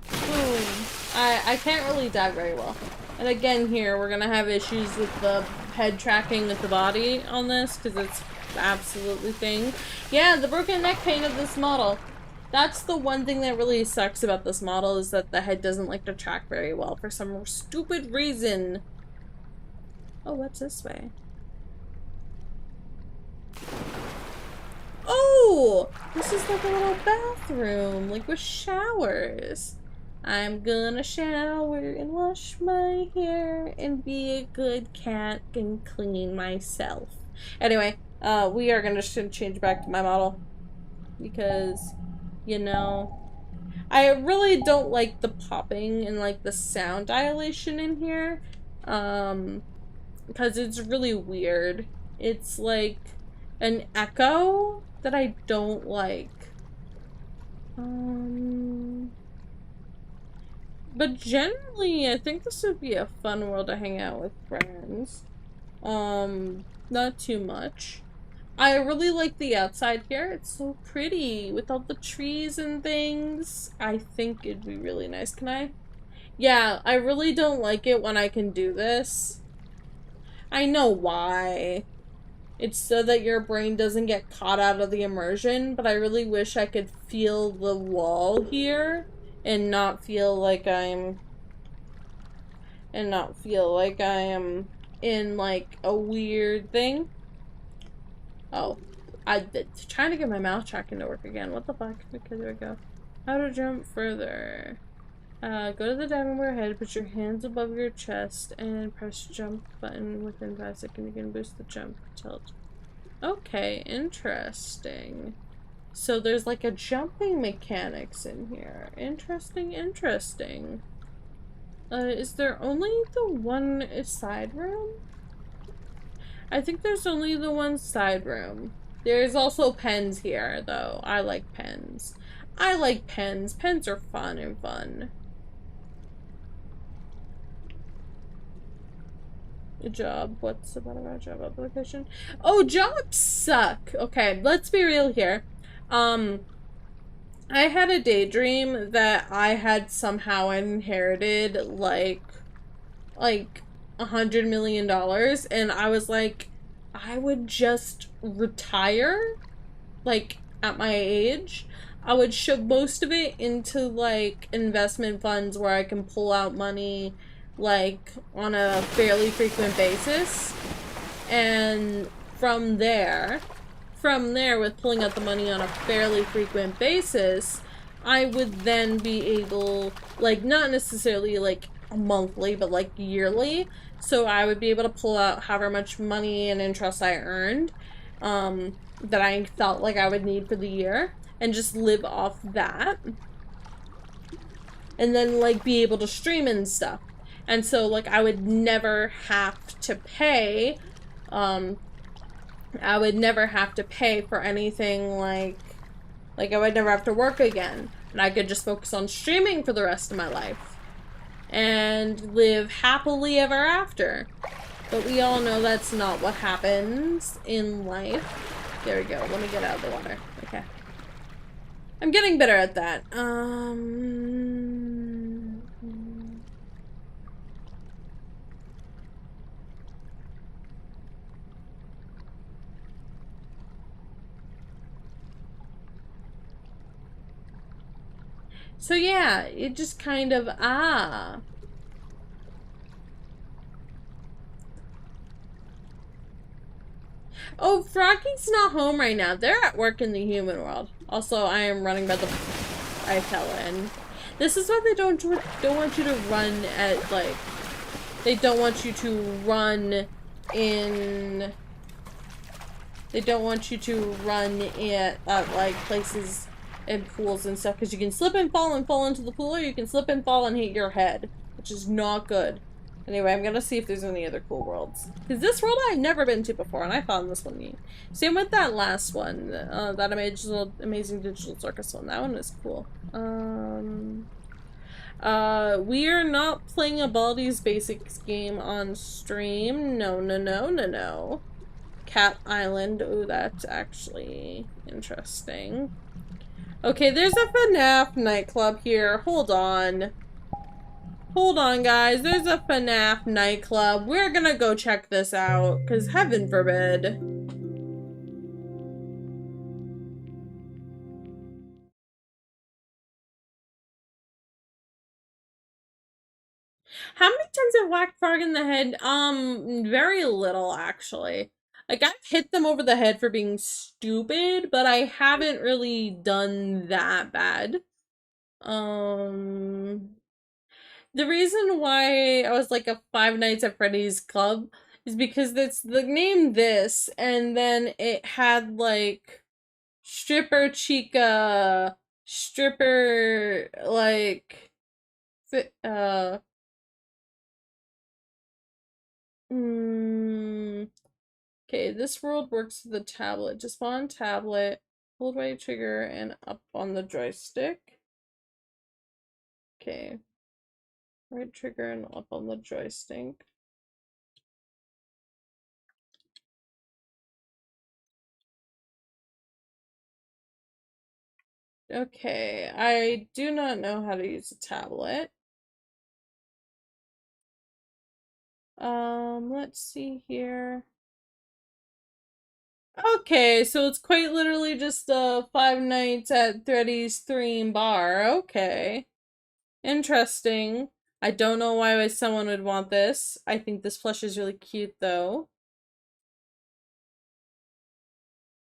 Boom. I can't really dive very well. And again here, we're gonna have issues with the head tracking with the body on this, because it's absolutely thing. Yeah, the broken neck pain of this model. That's the one thing that really sucks about this model, is that the head doesn't like to track very well for some stupid reason. Oh, what's this way? Oh! This is like a little bathroom, like with showers. I'm gonna shower and wash my hair and be a good cat and clean myself. Anyway, we are gonna just change back to my model. Because, you know, I really don't like the popping and like the sound dilation in here. Because it's really weird. It's like an echo that I don't like. But generally, I think this would be a fun world to hang out with friends. Not too much. I really like the outside here. It's so pretty with all the trees and things. I think it'd be really nice. Can I? Yeah, I really don't like it when I can do this. I know why. It's so that your brain doesn't get caught out of the immersion, but I really wish I could feel the wall here and not feel like I'm in like a weird thing. Oh, I'm trying to get my mouse tracking to work again. What the fuck? Okay, there we go. How to jump further. Go to the diving board head, put your hands above your chest, and press jump button within 5 seconds. You can boost the jump tilt. Okay, interesting. So there's like a jumping mechanics in here. Interesting, interesting. Is there only the one side room? I think there's only the one side room. There's also pens here, though. I like pens. I like pens. Pens are fun and fun. Good job. What's about a job application? Oh, jobs suck. Okay, let's be real here. I had a daydream that I had somehow inherited like $100 million, and I was like, I would just retire, like, at my age. I would shove most of it into, like, investment funds where I can pull out money, like, on a fairly frequent basis. And from there, with pulling out the money on a fairly frequent basis, I would then be able, like, not necessarily, like, monthly, but, like, yearly. So I would be able to pull out however much money and interest I earned, that I felt like I would need for the year, and just live off that. and then like be able to stream and stuff. And so like I would never have to pay, I would never have to pay for anything like I would never have to work again. And I could just focus on streaming for the rest of my life and live happily ever after. But we all know that's not what happens in life. There we go. Let me get out of the water. Okay. I'm getting better at that. So yeah, it just kind of, Oh, Froggy's not home right now. They're at work in the human world. Also, I am running by the and this is why they don't want you to run at, like, they don't want you to run in, they don't want you to run at like, places and pools and stuff, because you can slip and fall into the pool, or you can slip and fall and hit your head, which is not good. Anyway, I'm gonna see if there's any other cool worlds. Because this world I've never been to before, and I found this one neat. Same with that last one, that Amazing Digital Circus one. That one is cool. We are not playing a Baldi's Basics game on stream. No, no, no, no, no. Cat Island. Oh, that's actually interesting. Okay, there's a FNAF nightclub here. Hold on. Hold on, guys. There's a FNAF nightclub. We're gonna go check this out, because heaven forbid. How many times have whacked Frog in the head? Very little, actually. Like, I've hit them over the head for being stupid, but I haven't really done that bad. The reason why I was like a Five Nights at Freddy's club is because it's the name this, and then it had like stripper chica, stripper like, okay, this world works with the tablet. Just on tablet, hold right trigger and up on the joystick. Okay. Right trigger and up on the joystick. Okay, I do not know how to use a tablet. Let's see here. Okay, so it's quite literally just a Five Nights at Freddy's theme bar. Okay. Interesting. I don't know why someone would want this. I think this plush is really cute though.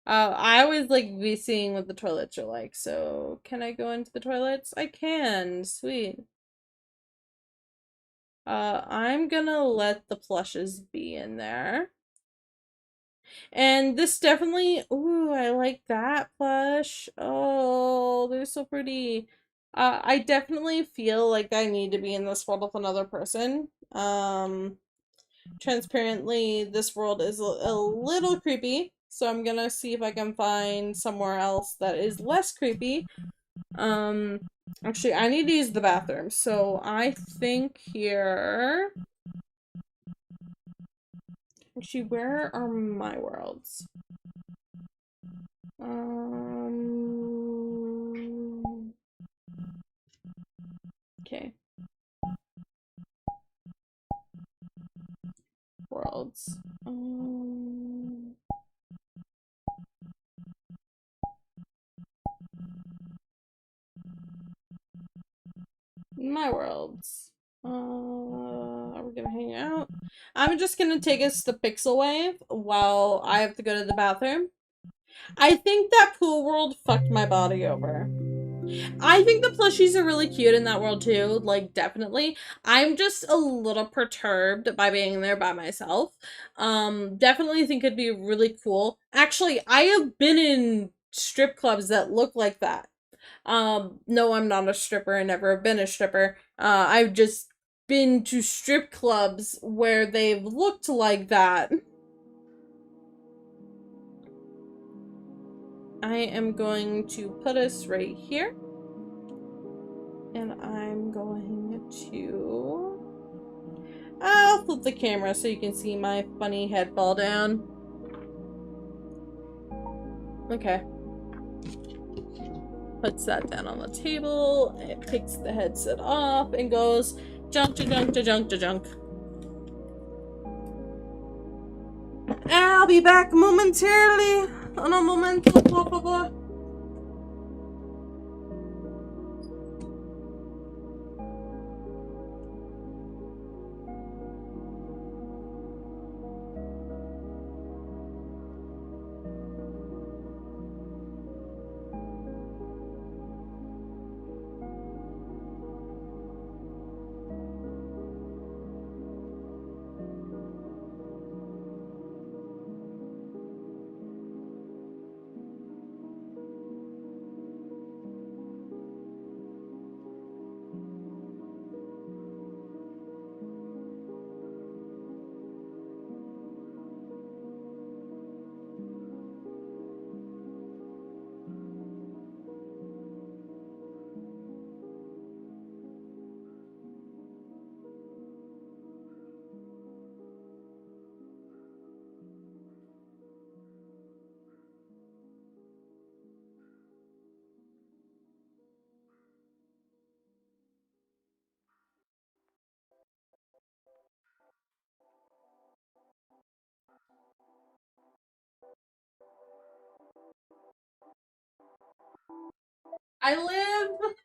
I always like be seeing what the toilets are like, so can I go into the toilets? I can. Sweet. I'm gonna let the plushes be in there. And this definitely, ooh, I like that plush. Oh, they're so pretty. I definitely feel like I need to be in this world with another person. Transparently, this world is a little creepy, so I'm gonna see if I can find somewhere else that is less creepy. Actually, I need to use the bathroom, so I think here... Actually, where are my worlds? Okay. Worlds. My worlds. Are we gonna hang out? I'm just gonna take us to Pixel Wave while I have to go to the bathroom. I think that pool world fucked my body over. I think the plushies are really cute in that world too, like definitely. I'm just a little perturbed by being there by myself. Definitely think it'd be really cool. Actually, I have been in strip clubs that look like that. No, I'm not a stripper. I never have been a stripper. I've just been to strip clubs where they've looked like that. I am going to put us right here. And I'm going to... I'll flip the camera so you can see my funny head fall down. Okay. Puts that down on the table. It picks the headset off and goes junk to junk to junk to junk. I'll be back momentarily. On a momento, blah, blah, blah. I live.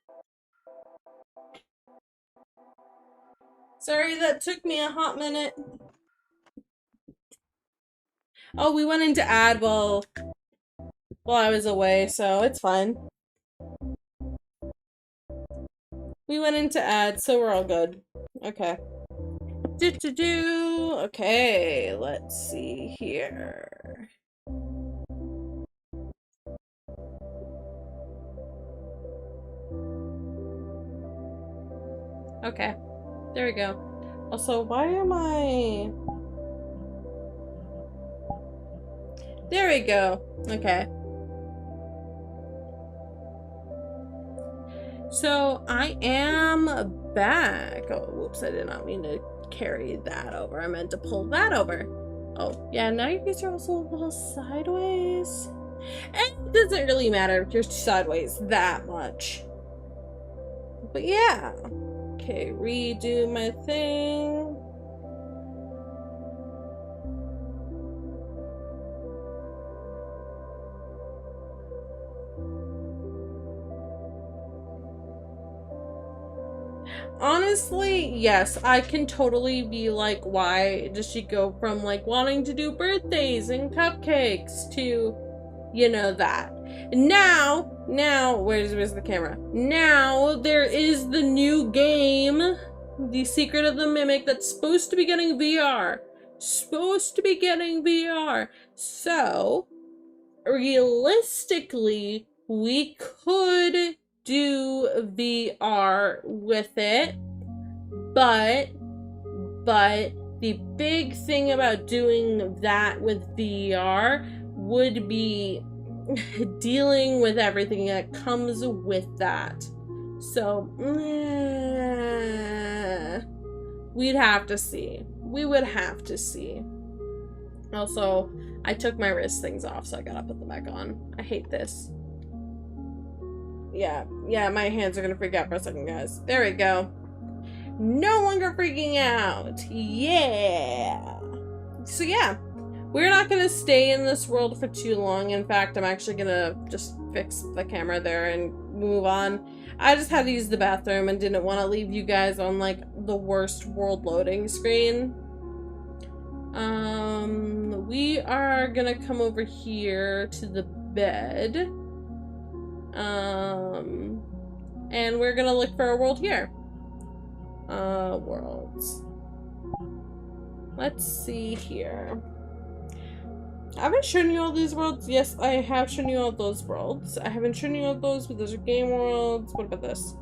Sorry, that took me a hot minute. Oh, we went into ad while I was away, so it's fine. We went into ad, so we're all good. Okay. Okay, let's see here. Okay, there we go. Also, why am I... There we go. Okay. So, I am back. Oh, whoops, I did not mean to carry that over. I meant to pull that over. Oh, yeah, now you guys are also a little sideways. And it doesn't really matter if you're sideways that much. But yeah. Okay, redo my thing. Honestly, yes, I can totally be like, why does she go from like wanting to do birthdays and cupcakes to, you know, that. Now, where's the camera? Now there is the new game, The Secret of the Mimic, that's supposed to be getting VR. So, realistically, we could do VR with it, but the big thing about doing that with VR would be dealing with everything that comes with that. So, we'd have to see. We would have to see. Also, I took my wrist things off, so I gotta put them back on. I hate this. Yeah, my hands are gonna freak out for a second, guys. There we go. No longer freaking out. Yeah. So yeah, we're not gonna stay in this world for too long. In fact, I'm actually gonna just fix the camera there and move on. I just had to use the bathroom and didn't want to leave you guys on like the worst world loading screen. We are gonna come over here to the bed. And we're gonna look for a world here. Worlds. Let's see here. Have I shown you all these worlds? Yes, I have shown you all those worlds. I haven't shown you all those, but those are game worlds. What about this?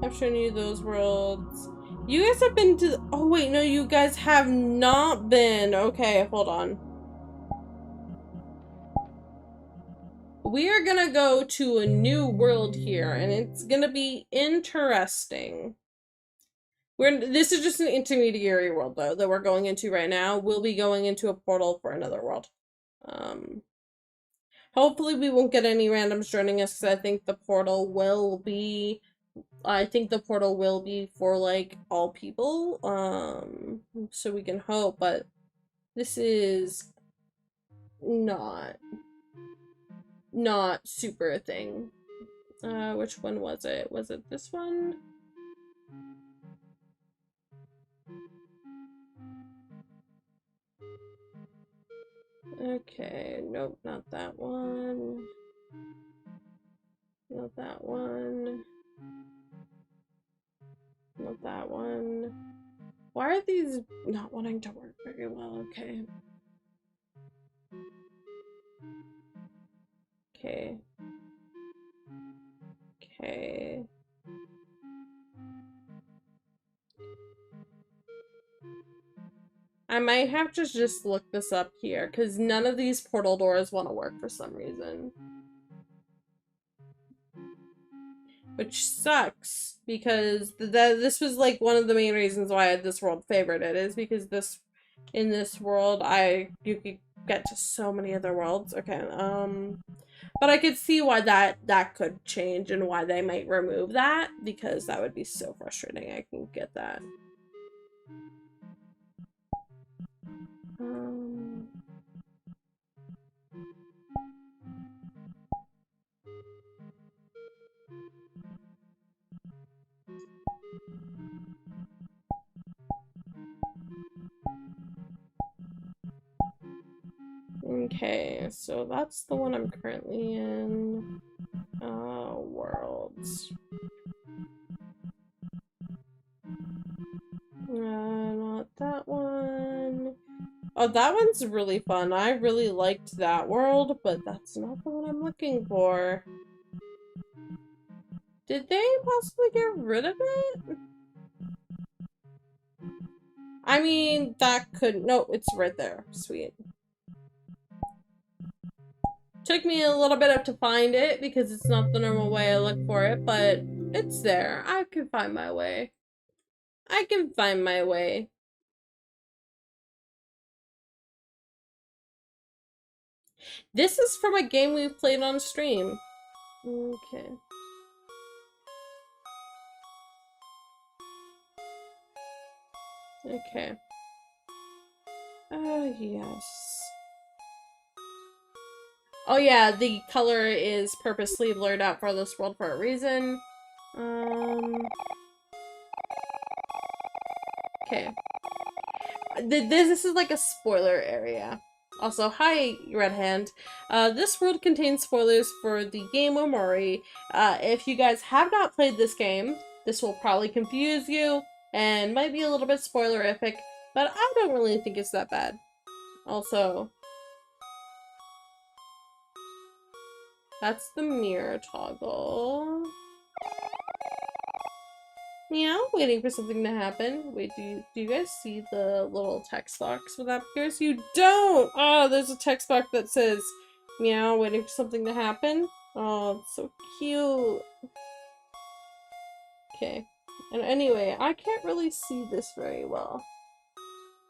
I've shown you those worlds. You guys have been to... Oh, wait, no, you guys have not been. Okay, hold on. We are gonna go to a new world here, and it's gonna be interesting. This is just an intermediary world, though, that we're going into right now. We'll be going into a portal for another world. Hopefully we won't get any randoms joining us, because I think the portal will be for, like, all people. So we can hope, but this is not super a thing. Which one was it? Was it this one? Okay, nope, not that one. Not that one. Not that one. Why are these not wanting to work very well? Okay. Okay. Okay. I might have to just look this up here, because none of these portal doors want to work for some reason. Which sucks, because this was like one of the main reasons why I had this world favorited, is because in this world you could get to so many other worlds. Okay, but I could see why that could change and why they might remove that, because that would be so frustrating. I can get that. Okay, so that's the one I'm currently in. Worlds. Not that one. Oh, that one's really fun. I really liked that world, but that's not the one I'm looking for. Did they possibly get rid of it? I mean, that could... No, it's right there. Sweet. Took me a little bit to find it, because it's not the normal way I look for it, but it's there. I can find my way. I can find my way. This is from a game we've played on stream. Okay. Okay. Yes. Oh yeah, the color is purposely blurred out for this world for a reason. Okay. This is like a spoiler area. Also, hi, Red Hand. This world contains spoilers for the game Omori. If you guys have not played this game, this will probably confuse you and might be a little bit spoilerific, but I don't really think it's that bad. Also, that's the mirror toggle. Meow, waiting for something to happen. Wait, do you guys see the little text box when that appears? You don't! Oh, there's a text box that says, meow, waiting for something to happen. Oh, it's so cute. Okay. And anyway, I can't really see this very well.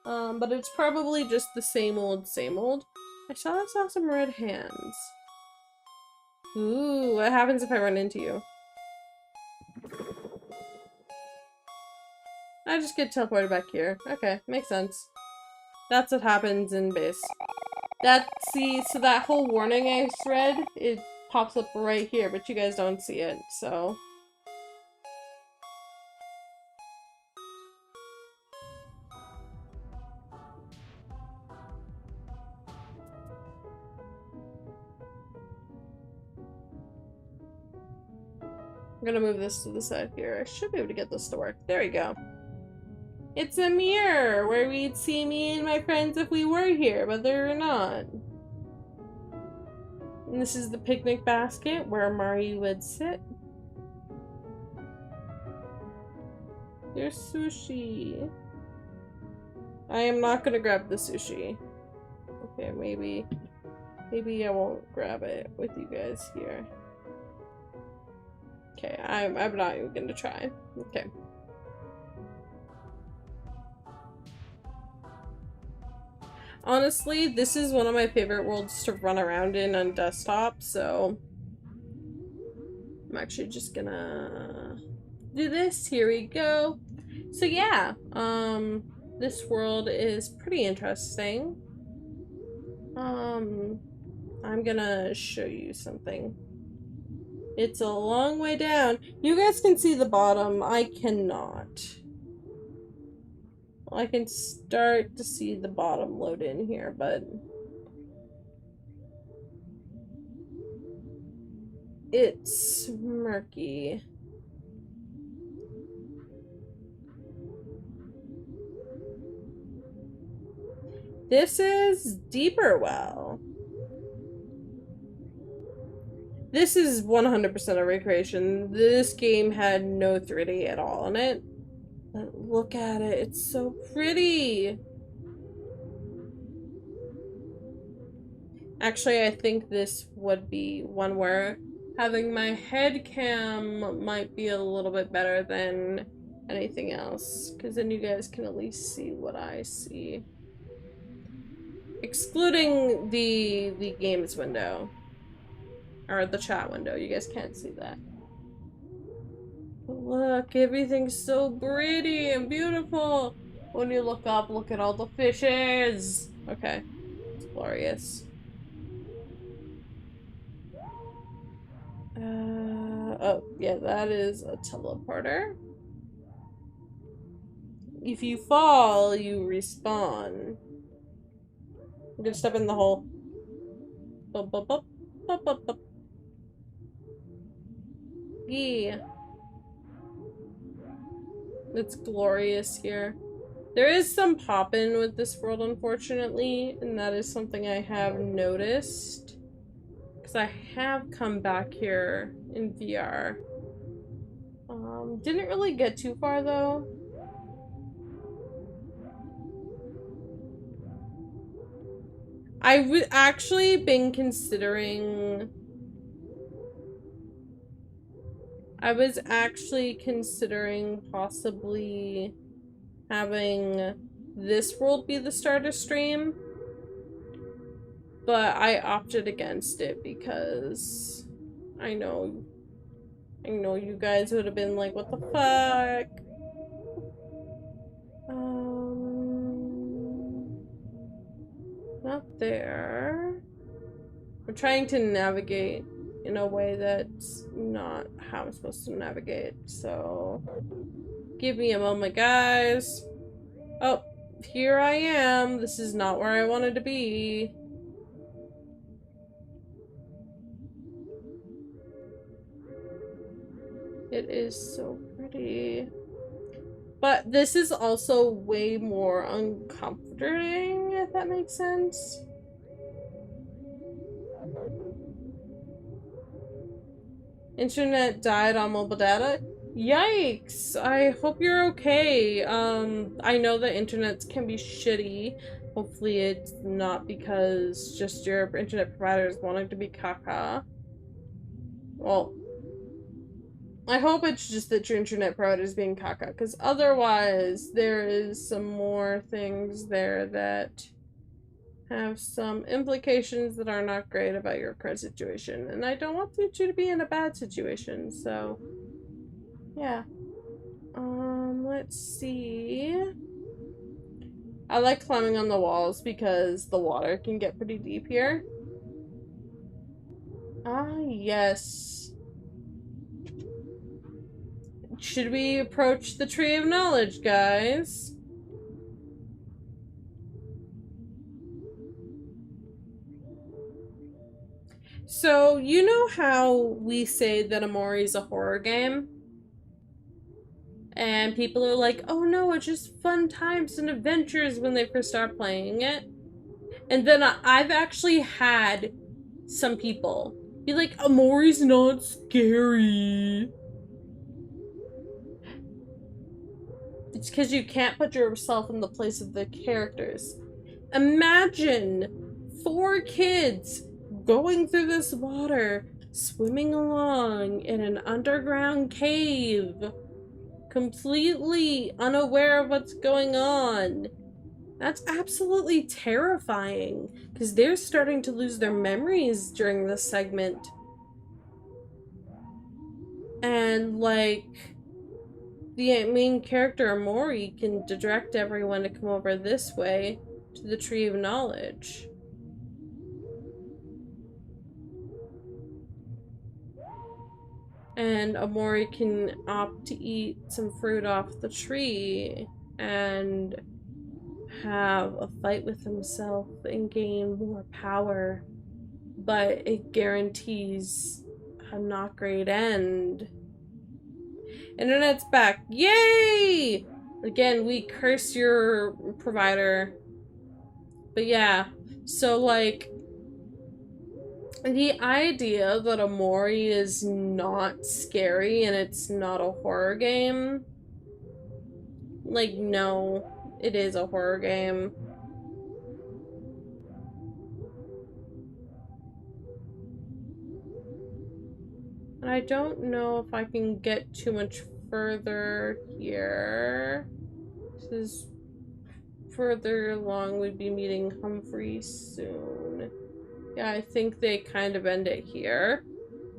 But it's probably just the same old, same old. I saw some red hands. Ooh, what happens if I run into you? I just get teleported back here. Okay, makes sense. That's what happens in base. So that whole warning I read, it pops up right here, but you guys don't see it, so. I'm gonna move this to the side here. I should be able to get this to work. There we go. It's a mirror where we'd see me and my friends if we were here, but they're not. And this is the picnic basket where Mari would sit. There's sushi. I am not gonna grab the sushi. Okay, maybe I won't grab it with you guys here. Okay, I'm not even gonna try. Okay. Honestly, this is one of my favorite worlds to run around in on desktop, so I'm actually just gonna do this. Here we go. So yeah, this world is pretty interesting. I'm gonna show you something. It's a long way down. You guys can see the bottom. I cannot. I can start to see the bottom load in here, but it's murky. This is Deeper Well. This is 100% a recreation. This game had no 3D at all in it. But look at it. It's so pretty. Actually, I think this would be one where having my head cam might be a little bit better than anything else. Because then you guys can at least see what I see. Excluding the games window. Or the chat window. You guys can't see that. But look, everything's so pretty and beautiful. When you look up, look at all the fishes. Okay. It's glorious. Oh, yeah, that is a teleporter. If you fall, you respawn. I'm gonna step in the hole. Bup, bup, bup, bup, bup, bup. Yeah. It's glorious here. There is some pop-in with this world, unfortunately, and that is something I have noticed. Because I have come back here in VR. Didn't really get too far, though. I've actually been considering... I was actually considering possibly having this world be the starter stream, but I opted against it because I know you guys would have been like, what the fuck? Not there. I'm trying to navigate in a way that's not how I'm supposed to navigate, so give me a moment, guys. Oh, here I am. This is not where I wanted to be. It is so pretty. But this is also way more uncomforting, if that makes sense. Internet died on mobile data. Yikes! I hope you're okay. I know that internet can be shitty. Hopefully it's not because just your internet provider is wanting to be caca. Well, I hope it's just that your internet provider is being caca, because otherwise there is some more things there that have some implications that are not great about your current situation, and I don't want you to be in a bad situation, so yeah. Let's see. I like climbing on the walls because the water can get pretty deep here. Ah, yes. Should we approach the Tree of Knowledge, guys? So, you know how we say that Amori's a horror game? And people are like, oh no, it's just fun times and adventures when they first start playing it. And then I've actually had some people be like, Amori's not scary. It's because you can't put yourself in the place of the characters. Imagine 4 kids going through this water, swimming along in an underground cave, completely unaware of what's going on. That's absolutely terrifying, because they're starting to lose their memories during this segment. And, like, the main character, Mori, can direct everyone to come over this way to the Tree of Knowledge. And Amori can opt to eat some fruit off the tree and have a fight with himself and gain more power. But it guarantees a not great end. Internet's back. Yay! Again, we curse your provider. But yeah, so like, the idea that Amori is not scary and it's not a horror game, like, no, it is a horror game. And I don't know if I can get too much further here. This is further along. We'd be meeting Humphrey soon. Yeah, I think they kind of end it here.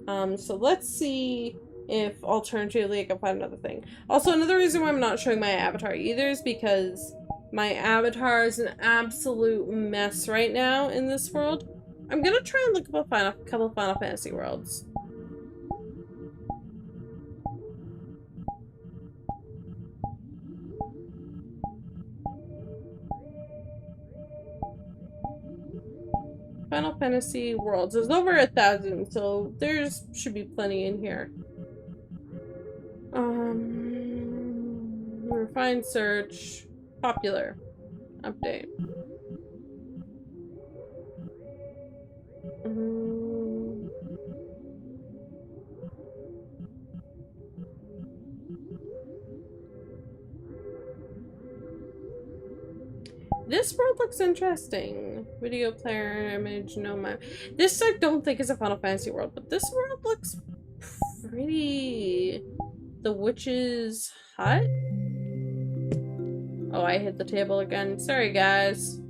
So let's see if alternatively I can find another thing. Also, another reason why I'm not showing my avatar either is because my avatar is an absolute mess right now in this world. I'm gonna try and look up a couple of Final Fantasy worlds. Final Fantasy worlds. There's over 1,000, so there's should be plenty in here. Refined search. Popular. Update. This world looks interesting. Video player, image, no map. This I don't think is a Final Fantasy world, but this world looks pretty. The witch's hut? Oh, I hit the table again. Sorry, guys.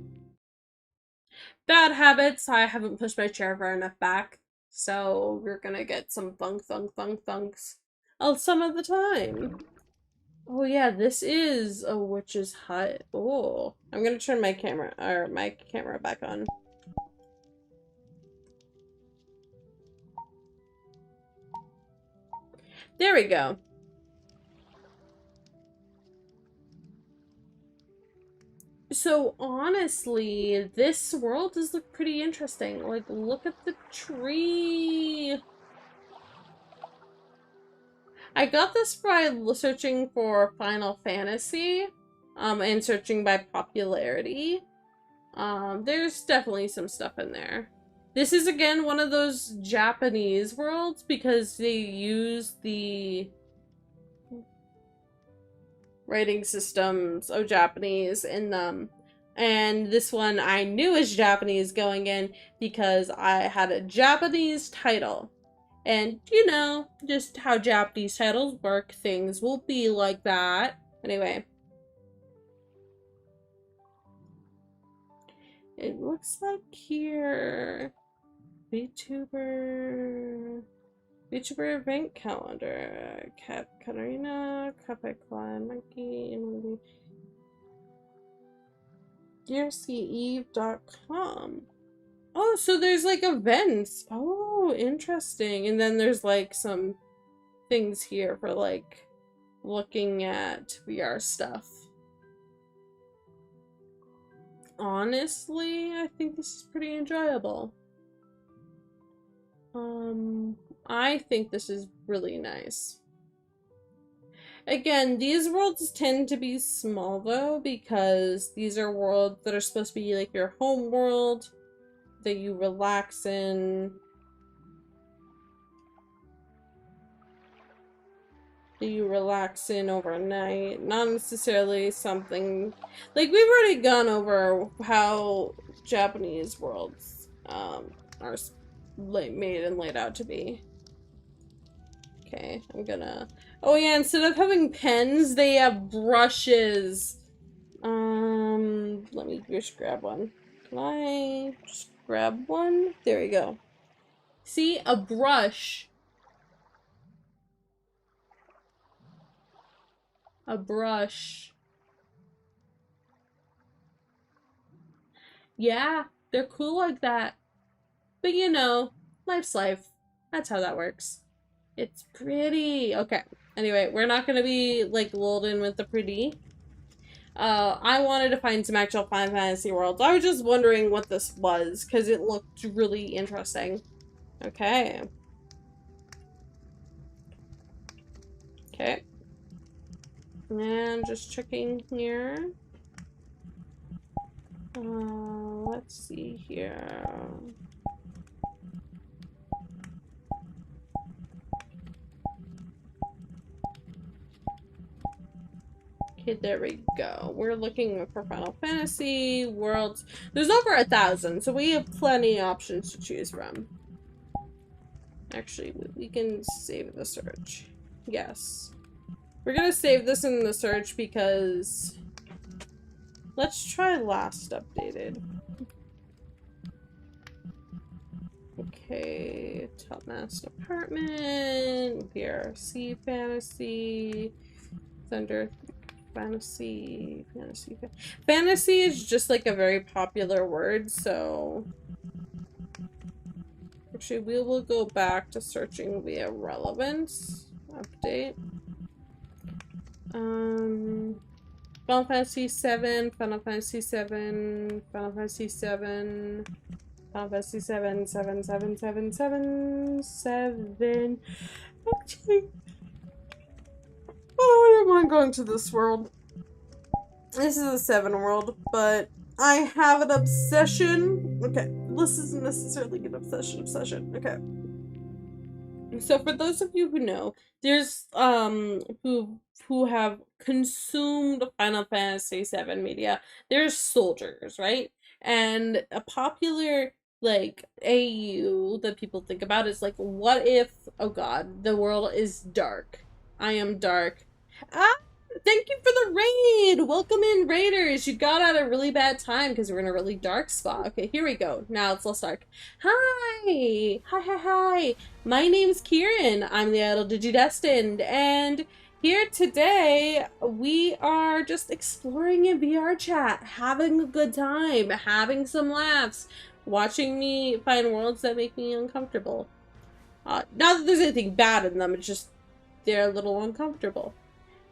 Bad habits. I haven't pushed my chair far enough back. So we're gonna get some thunk, thunk, thunk, thunks. Oh, some of the time. Oh yeah, this is a witch's hut. Oh, I'm gonna turn my camera back on. There we go. So honestly, this world does look pretty interesting. Like, look at the tree. I got this by searching for Final Fantasy, and searching by popularity. There's definitely some stuff in there. This is, again, one of those Japanese worlds because they use the writing systems of Japanese in them. And this one I knew was Japanese going in because I had a Japanese title. And, you know, just how Japanese titles work, things will be like that. Anyway. It looks like here... VTuber event calendar. Cat Katarina, Cafe Clan, Monkey, Emily. DearSkiEve.com. Oh, so there's like events. Oh, interesting. And then there's like some things here for like looking at VR stuff. Honestly, I think this is pretty enjoyable. I think this is really nice. Again, these worlds tend to be small though, because these are worlds that are supposed to be like your home world that you relax in. That you relax in overnight. Not necessarily something like we've already gone over how Japanese worlds are made and laid out to be. Okay, I'm gonna... Oh yeah, instead of having pens, they have brushes. Let me just grab one. Can I just grab one? There we go. See? A brush. A brush. Yeah, they're cool like that. But you know, life's life. That's how that works. It's pretty. Okay. Anyway, we're not gonna be like lulled in with the pretty. I wanted to find some actual Final Fantasy worlds. I was just wondering what this was because it looked really interesting. Okay. Okay. And just checking here. Let's see here. Okay, there we go. We're looking for Final Fantasy worlds. There's over 1,000, so we have plenty of options to choose from. Actually, we can save the search. Yes. We're gonna save this in the search because... Let's try last updated. Okay, Top Mass Apartment, BRC Fantasy, Thunder Fantasy. Fantasy is just like a very popular word, so... Actually, we will go back to searching via relevance. Update. Final Fantasy 7, Final Fantasy 7, Final Fantasy 7, Final Fantasy 7, 7, 7, 7, 7, 7. Okay. Oh, I don't mind going to this world. This is a 7 world, but I have an obsession. Okay, this isn't necessarily an obsession. Okay. So for those of you who know, there's who have consumed Final Fantasy VII media, there's soldiers, right? And a popular like AU that people think about is like, what if, oh god, the world is dark. I am dark. Ah, thank you for the raid! Welcome in, raiders! You got at a really bad time because we're in a really dark spot. Okay, here we go. Now it's less dark. Hi! Hi! My name's Kieran. I'm the Idol Digidestined, and here today we are just exploring in VR chat, having a good time, having some laughs, watching me find worlds that make me uncomfortable. Not that there's anything bad in them, it's just they're a little uncomfortable.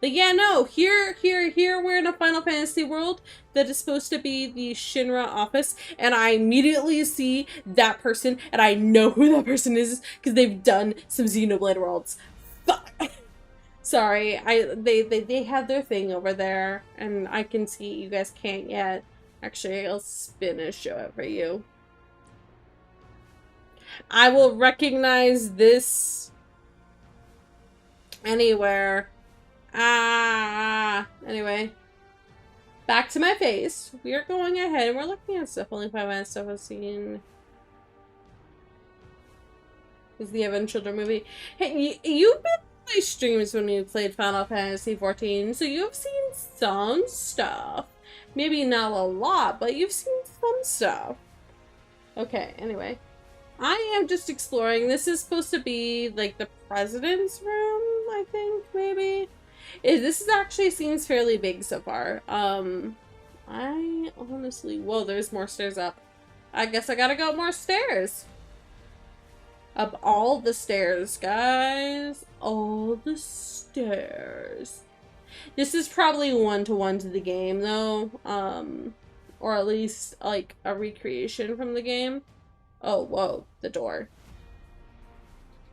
But yeah, no, here we're in a Final Fantasy world that is supposed to be the Shinra office, and I immediately see that person, and I know who that person is because they've done some Xenoblade worlds. Fuck. Sorry, they have their thing over there, and I can see you guys can't yet. Actually, I'll spin and show it for you. I will recognize this anywhere. Anyway. Back to my face. We are going ahead and we're looking at stuff. Only 5 minutes stuff I've seen. Is the Evan Children movie. Hey, you've been on my streams when we played Final Fantasy 14, so you've seen some stuff. Maybe not a lot, but you've seen some stuff. Okay, anyway. I am just exploring. This is supposed to be like the president's room, I think, maybe. This is actually seems fairly big so far. I honestly... Whoa, there's more stairs up. I guess I gotta go up more stairs. Up all the stairs, guys. All the stairs. This is probably one-to-one to the game, though. Or at least, like, a recreation from the game. Oh, whoa. The door.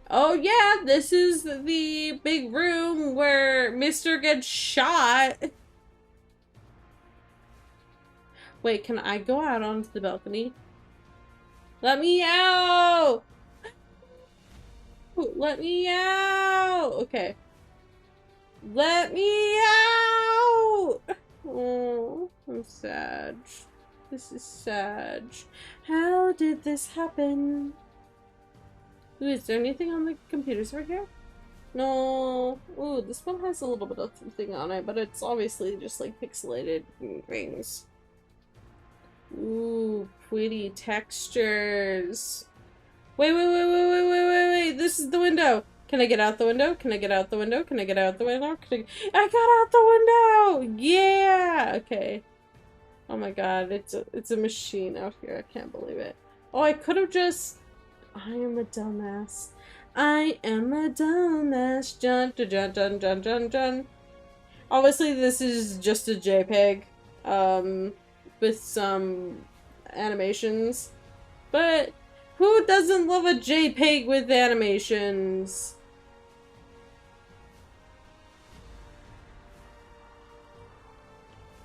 Oh yeah, this is the big room where Mr. gets shot. Wait, can I go out onto the balcony? Let me out! Let me out! Okay. Let me out! Oh, I'm sad. This is sad. How did this happen? Ooh, is there anything on the computers over here? No. Ooh, this one has a little bit of something on it, but it's obviously just like pixelated things. Ooh, pretty textures. Wait, wait, wait, wait, wait, wait, wait, wait. This is the window. Can I get out the window? Can I get out the window? Can I get out the window? I got out the window! Yeah! Okay. Oh my god, it's a machine out here. I can't believe it. Oh, I could have just... I am a dumbass. I am a dumbass. Dun, dun, dun, dun, dun, dun, dun. Obviously, this is just a JPEG, with some animations. But who doesn't love a JPEG with animations?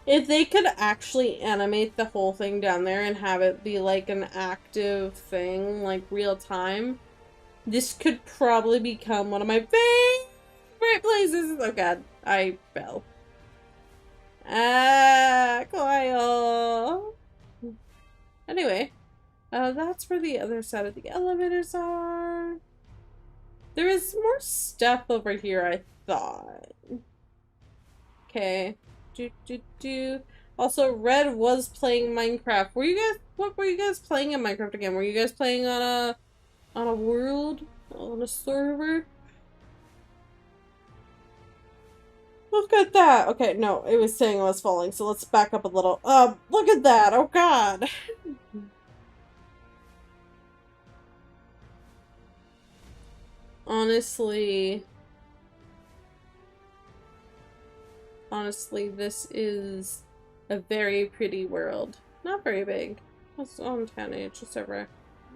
If they could actually animate the whole thing down there and have it be like an active thing, like real time, this could probably become one of my favorite places. Oh god, I fell. Ah, Kyle. Anyway, that's where the other side of the elevators are. There is more stuff over here, I thought. Okay. Also, Red was playing Minecraft. What were you guys playing in Minecraft again? Were you guys playing on a world? On a server? Look at that! Okay, no, it was saying I was falling, so let's back up a little. Look at that! Oh god! Honestly, this is a very pretty world. Not very big. It's on 10H, it's over.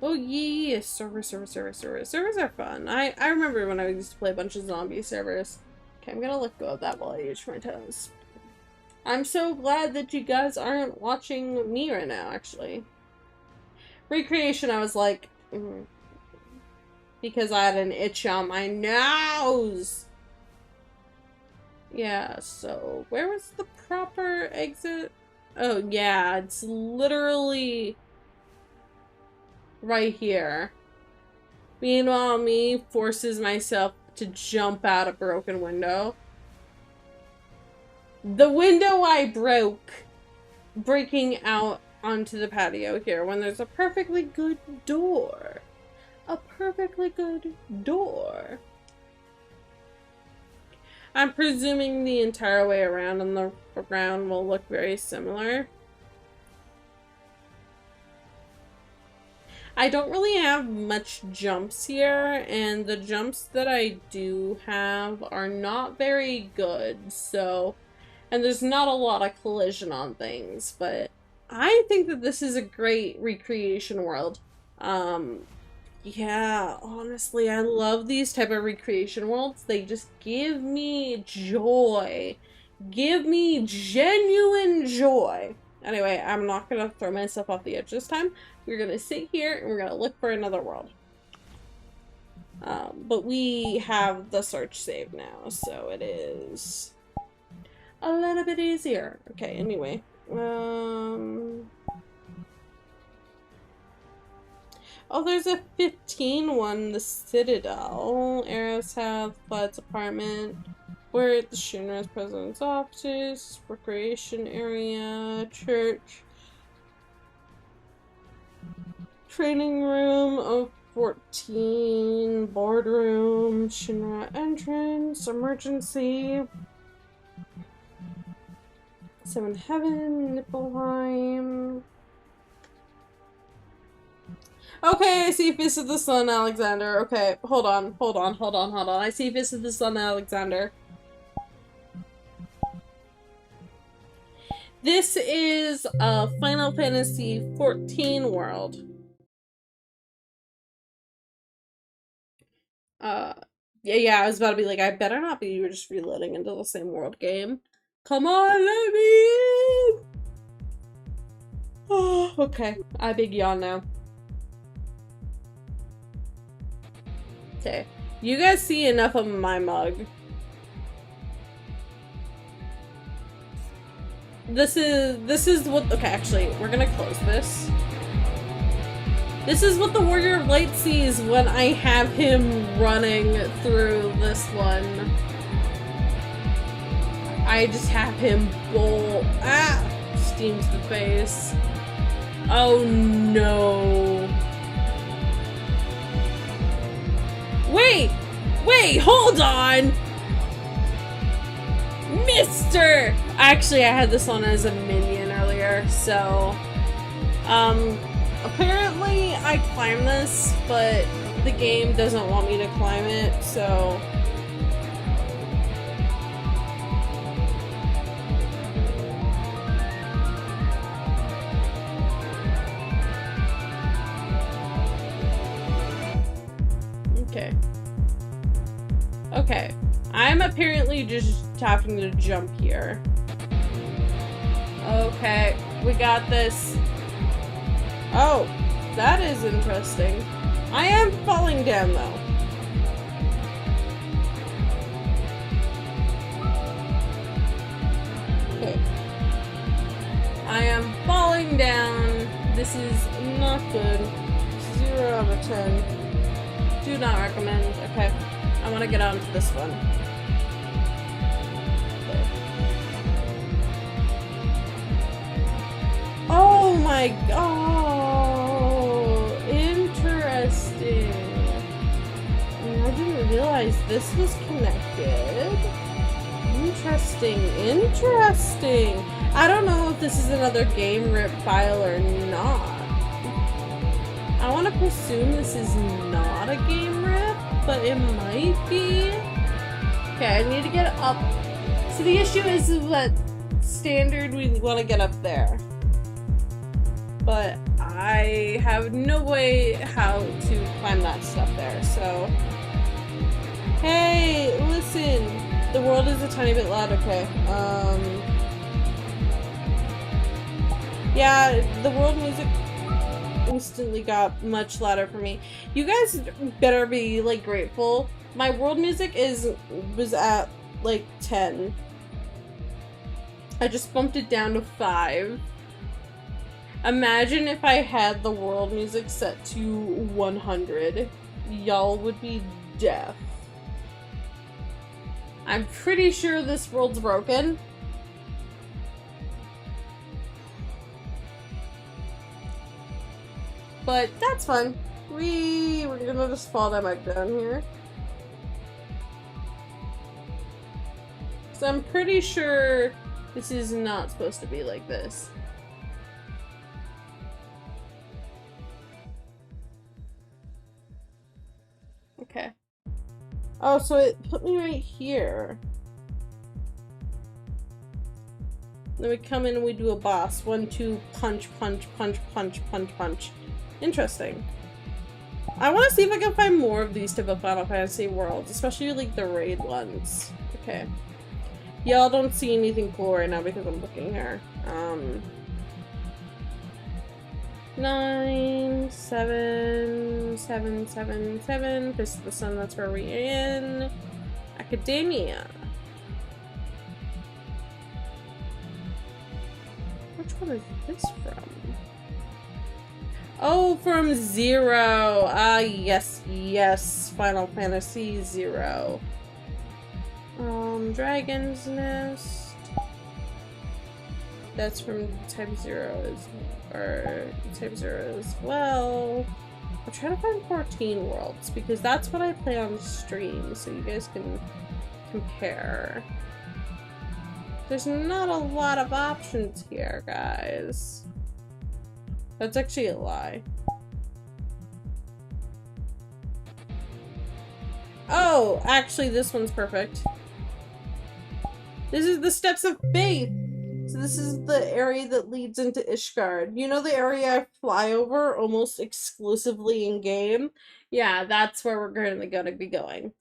Oh yeah, servers are fun. I remember when I used to play a bunch of zombie servers. Okay, I'm gonna let go of that while I itch my toes. I'm so glad that you guys aren't watching me right now, actually. Recreation, I was like, because I had an itch on my nose. Yeah, so where was the proper exit? Oh yeah, it's literally right here. Meanwhile, me forces myself to jump out a broken window. The window I broke, breaking out onto the patio here when there's a perfectly good door. A perfectly good door. I'm presuming the entire way around on the ground will look very similar. I don't really have much jumps here, and the jumps that I do have are not very good, so... And there's not a lot of collision on things, but I think that this is a great recreation world. Yeah, honestly, I love these type of recreation worlds. They just give me joy. Give me genuine joy. Anyway, I'm not gonna throw myself off the edge this time. We're gonna sit here and we're gonna look for another world. But we have the search saved now, so it is a little bit easier. Okay, anyway. Oh, there's a 15 one, the Citadel, Arrow's House, Vlad's apartment, where the Shinra's president's office, recreation area, church, training room of 14, boardroom, Shinra entrance, emergency, Seventh Heaven, Niflheim. Okay, I see Fist of the Sun, Alexander. Okay, hold on. I see Fist of the Sun, Alexander. This is a Final Fantasy XIV world. Uh, yeah, I was about to be like, I better not be you just reloading into the same world game. Come on, let me in! Oh, okay. I big yawn now. Okay. You guys see enough of my mug. This is what, okay, actually, we're gonna close this. This is what the Warrior of Light sees when I have him running through this one. I just have him bolt. Ah! Steams the face. Oh no. Wait! Wait, hold on! Mister! Actually, I had this on as a minion earlier, so... apparently I climb this, but the game doesn't want me to climb it, so... Okay. Okay. I'm apparently just having to jump here. Okay, we got this. Oh, that is interesting. I am falling down though. Okay. I am falling down. This is not good. 0 out of 10. Do not recommend. Okay. I want to get onto this one. Okay. Oh my god! Interesting. I didn't realize this was connected. Interesting. Interesting. I don't know if this is another game rip file or not. I want to presume this is not a game rip, but it might be. Okay, I need to get up. So the issue is that standard, we want to get up there. But I have no way how to climb that stuff there, so... Hey, listen! The world is a tiny bit loud, okay. Yeah, the world music instantly got much louder for me. You guys better be, like, grateful. My world music was at, like, 10. I just bumped it down to 5. Imagine if I had the world music set to 100. Y'all would be deaf. I'm pretty sure this world's broken. But that's fun. We're gonna just fall back down here. So I'm pretty sure this is not supposed to be like this. Okay. Oh, so it put me right here. Then we come in and we do a boss. 1, 2, punch, punch, punch, punch, punch, punch. Interesting. I want to see if I can find more of these type of Final Fantasy worlds, especially like the raid ones. Okay. Y'all don't see anything cool right now because I'm looking here. 9, 7, 7, 7, 7. This is the sun, that's where we're in. Academia. Which one is this from? Oh, from 0. Ah, yes, yes. Final Fantasy 0. Dragon's Nest. That's from Type 0 or Type 0 as well. I'm trying to find 14 worlds because that's what I play on stream, so you guys can compare. There's not a lot of options here, guys. That's actually a lie. Oh, actually this one's perfect. This is the Steps of Faith. So So this is the area that leads into Ishgard. You know the area I fly over almost exclusively in game? Yeah, that's where we're currently going to be going.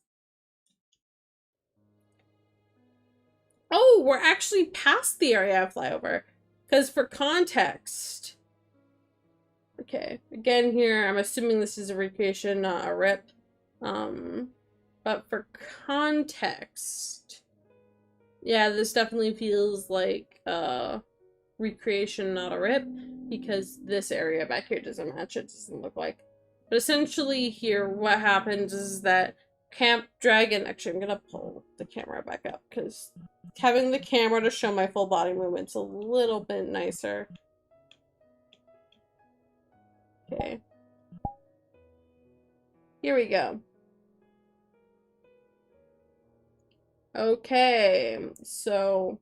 Oh, we're actually past the area I fly over. Because for context... Okay, again here, I'm assuming this is a recreation, not a rip. But for context... Yeah, this definitely feels like recreation, not a rip, because this area back here doesn't match. It doesn't look like. But essentially here, what happens is that Camp Dragon... Actually, I'm gonna pull the camera back up, because having the camera to show my full body movement's a little bit nicer. Okay. Here we go. Okay, so...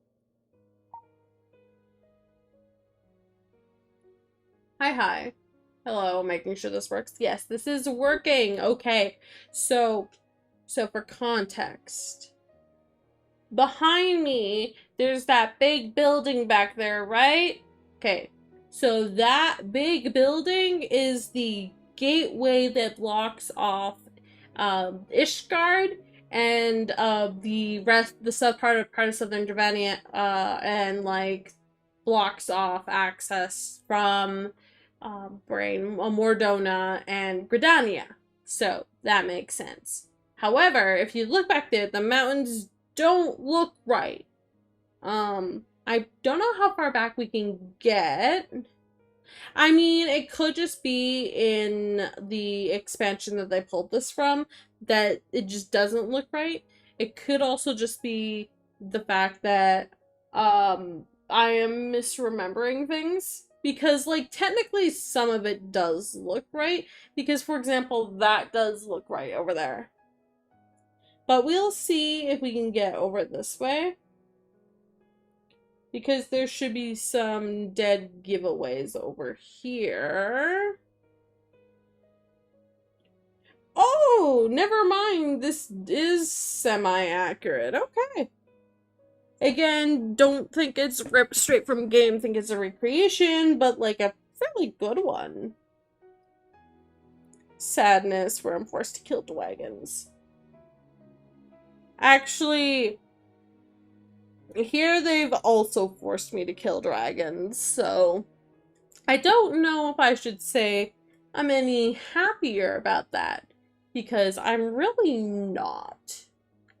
Hi. Hello, making sure this works. Yes, this is working. Okay, so for context, behind me, there's that big building back there, right? Okay, so that big building is the gateway that blocks off Ishgard and the part of southern Dravania, and like blocks off access from Mordona and Gridania. So that makes sense. However, if you look back there, the mountains don't look right. I don't know how far back we can get. I mean, it could just be in the expansion that they pulled this from that it just doesn't look right. It could also just be the fact that I am misremembering things. Because, like, technically some of it does look right. Because, for example, that does look right over there. But we'll see if we can get over this way. Because there should be some dead giveaways over here. Oh, never mind. This is semi-accurate. Okay. Again, don't think it's ripped straight from game. Think it's a recreation, but like a fairly good one. Sadness, where I'm forced to kill dragons. Actually... Here they've also forced me to kill dragons, so I don't know if I should say I'm any happier about that, because I'm really not.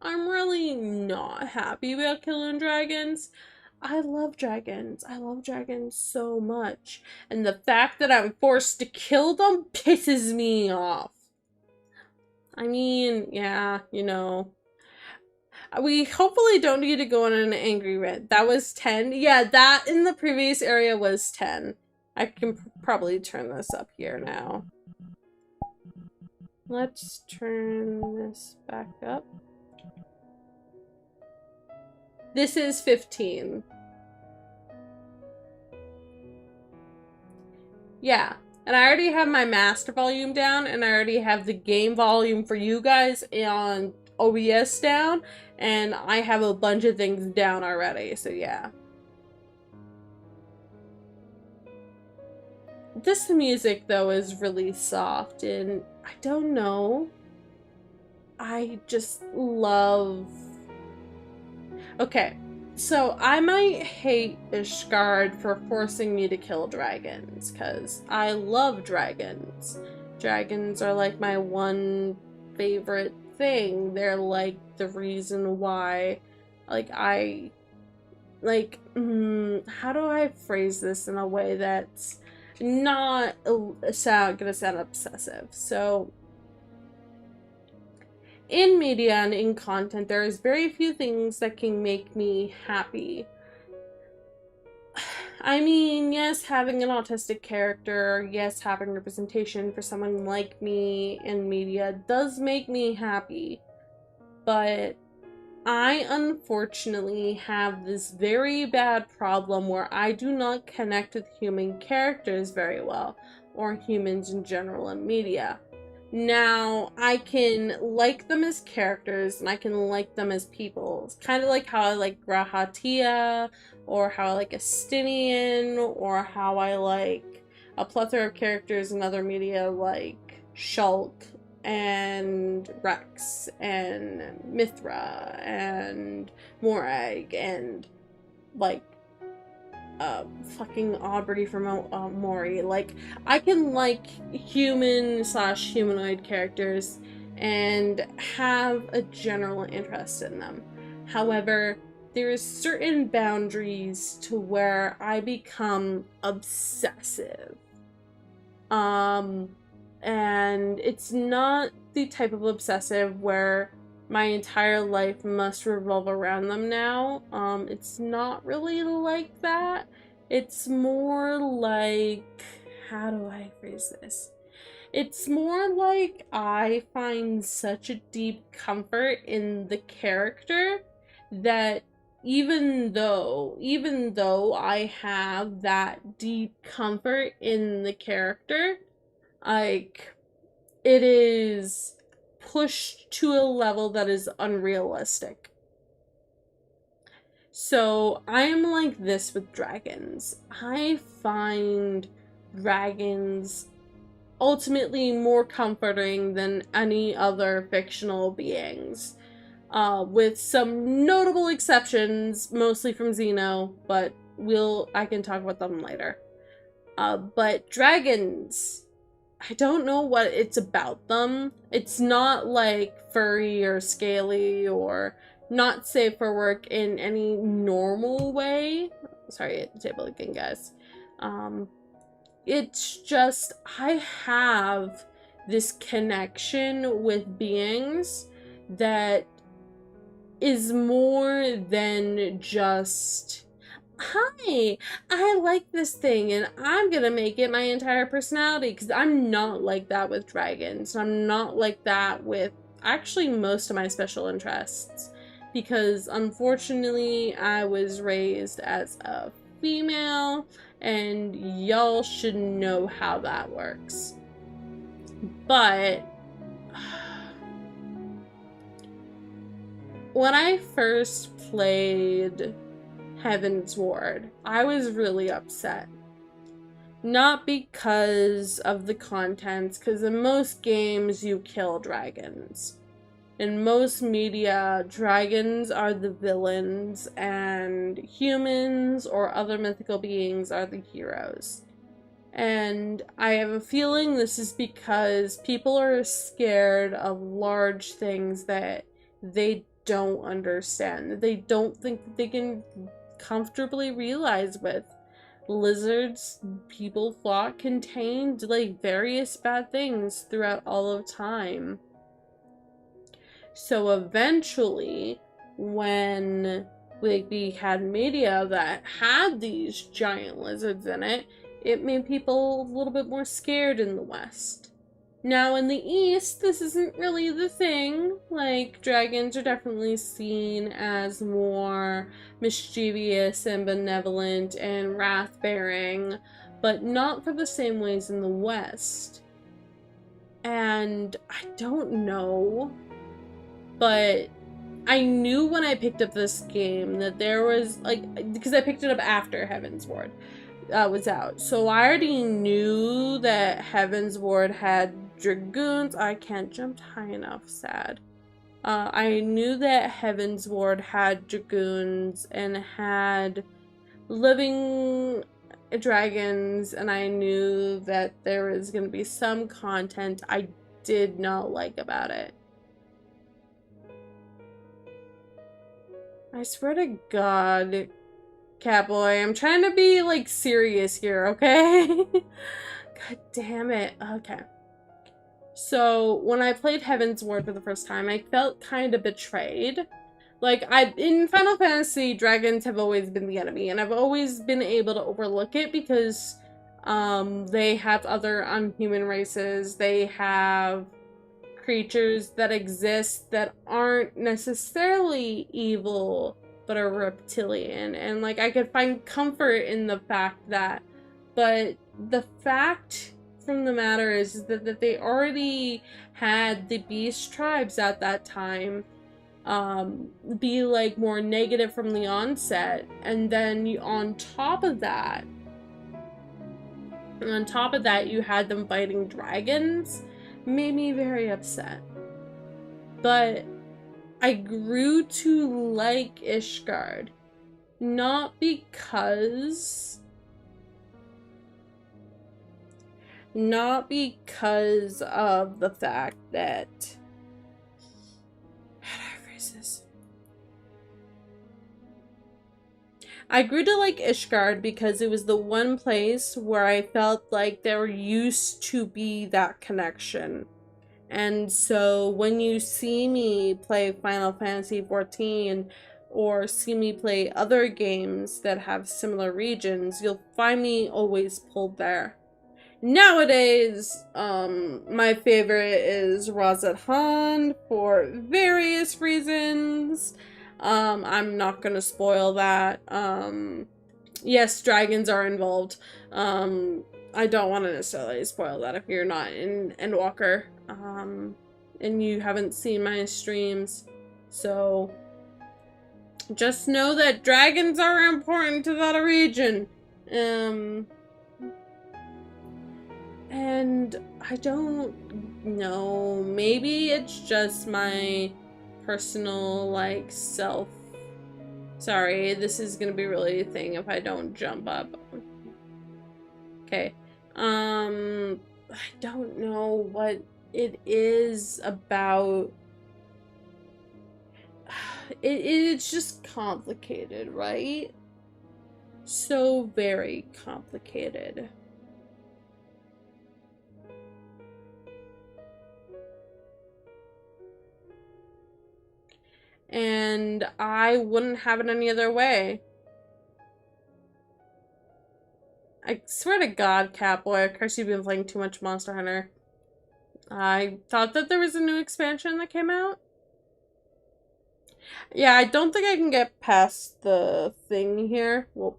I'm really not happy about killing dragons. I love dragons. I love dragons so much, and the fact that I'm forced to kill them pisses me off. I mean, yeah, you know... We hopefully don't need to go on an angry rant. That was 10. Yeah, that in the previous area was 10. I can probably turn this up here now. Let's turn this back up. This is 15. Yeah, and I already have my master volume down, and I already have the game volume for you guys on OBS down, and I have a bunch of things down already, so yeah. This music, though, is really soft, and I don't know. I just love... Okay, so I might hate Ishgard for forcing me to kill dragons, because I love dragons. Dragons are like my one favorite thing. They're like the reason why, like, how do I phrase this in a way that's not gonna sound obsessive? So in media and in content, there is very few things that can make me happy. I mean, yes, having an autistic character, yes, having representation for someone like me in media does make me happy, but I unfortunately have this very bad problem where I do not connect with human characters very well, or humans in general in media. Now, I can like them as characters and I can like them as people. It's kind of like how I like Grahatia, or how I like Estinian, or how I like a plethora of characters in other media like Shulk and Rex and Mithra and Morag and like fucking Aubrey from Maury. Like, I can like human slash humanoid characters and have a general interest in them. However, there is certain boundaries to where I become obsessive. And it's not the type of obsessive where my entire life must revolve around them now. It's not really like that. It's more like, how do I phrase this? It's more like I find such a deep comfort in the character that even though I have that deep comfort in the character, like, it is pushed to a level that is unrealistic. So I am like this with dragons. I find dragons ultimately more comforting than any other fictional beings. With some notable exceptions, mostly from Xeno, but I can talk about them later. But dragons, I don't know what it's about them. It's not like furry or scaly or not safe for work in any normal way. Sorry, at the table again, guys. It's just, I have this connection with beings that is more than just, hi, I like this thing and I'm gonna make it my entire personality, because I'm not like that with dragons. I'm not like that with actually most of my special interests, because unfortunately I was raised as a female and y'all should know how that works. But when I first played Heaven's Ward, I was really upset. Not because of the contents, because in most games you kill dragons. In most media, dragons are the villains and humans or other mythical beings are the heroes. And I have a feeling this is because people are scared of large things that they don't understand, that they don't think that they can comfortably realize with. Lizards, people thought contained like various bad things throughout all of time. So eventually, when we had media that had these giant lizards in it, it made people a little bit more scared in the West. Now in the East, this isn't really the thing. Like, dragons are definitely seen as more mischievous and benevolent and wrath-bearing, but not for the same ways in the West. And I don't know, but I knew when I picked up this game that there was, like, because I picked it up after Heaven's Ward was out. So I already knew that Heaven's Ward had dragoons. I can't jump high enough, sad. I knew that Heaven's Ward had dragoons and had living dragons, and I knew that there was going to be some content I did not like about it. I swear to God, Catboy, I'm trying to be, like, serious here, okay? God damn it. Okay. So, when I played Heaven's Ward for the first time, I felt kind of betrayed. Like, in Final Fantasy, dragons have always been the enemy, and I've always been able to overlook it because, they have other unhuman races. They have creatures that exist that aren't necessarily evil, but are reptilian, and like I could find comfort in the fact that, but the fact from the matter is that they already had the beast tribes at that time be like more negative from the onset, and then on top of that you had them fighting dragons. Made me very upset. But I grew to like Ishgard, not because of the fact that, how do I phrase this? I grew to like Ishgard because it was the one place where I felt like there used to be that connection. And so when you see me play Final Fantasy XIV or see me play other games that have similar regions, you'll find me always pulled there. Nowadays, my favorite is Razathan for various reasons. I'm not gonna spoil that. Yes, dragons are involved. I don't want to necessarily spoil that if you're not in Endwalker, and you haven't seen my streams. So, just know that dragons are important to that region. And I don't know, maybe it's just my personal, like, self. Sorry, this is gonna be really a thing if I don't jump up. Okay. I don't know what it is about. It's just complicated, right? So very complicated. And I wouldn't have it any other way. I swear to God, Catboy, of course you've been playing too much Monster Hunter. I thought that there was a new expansion that came out. Yeah, I don't think I can get past the thing here. Well,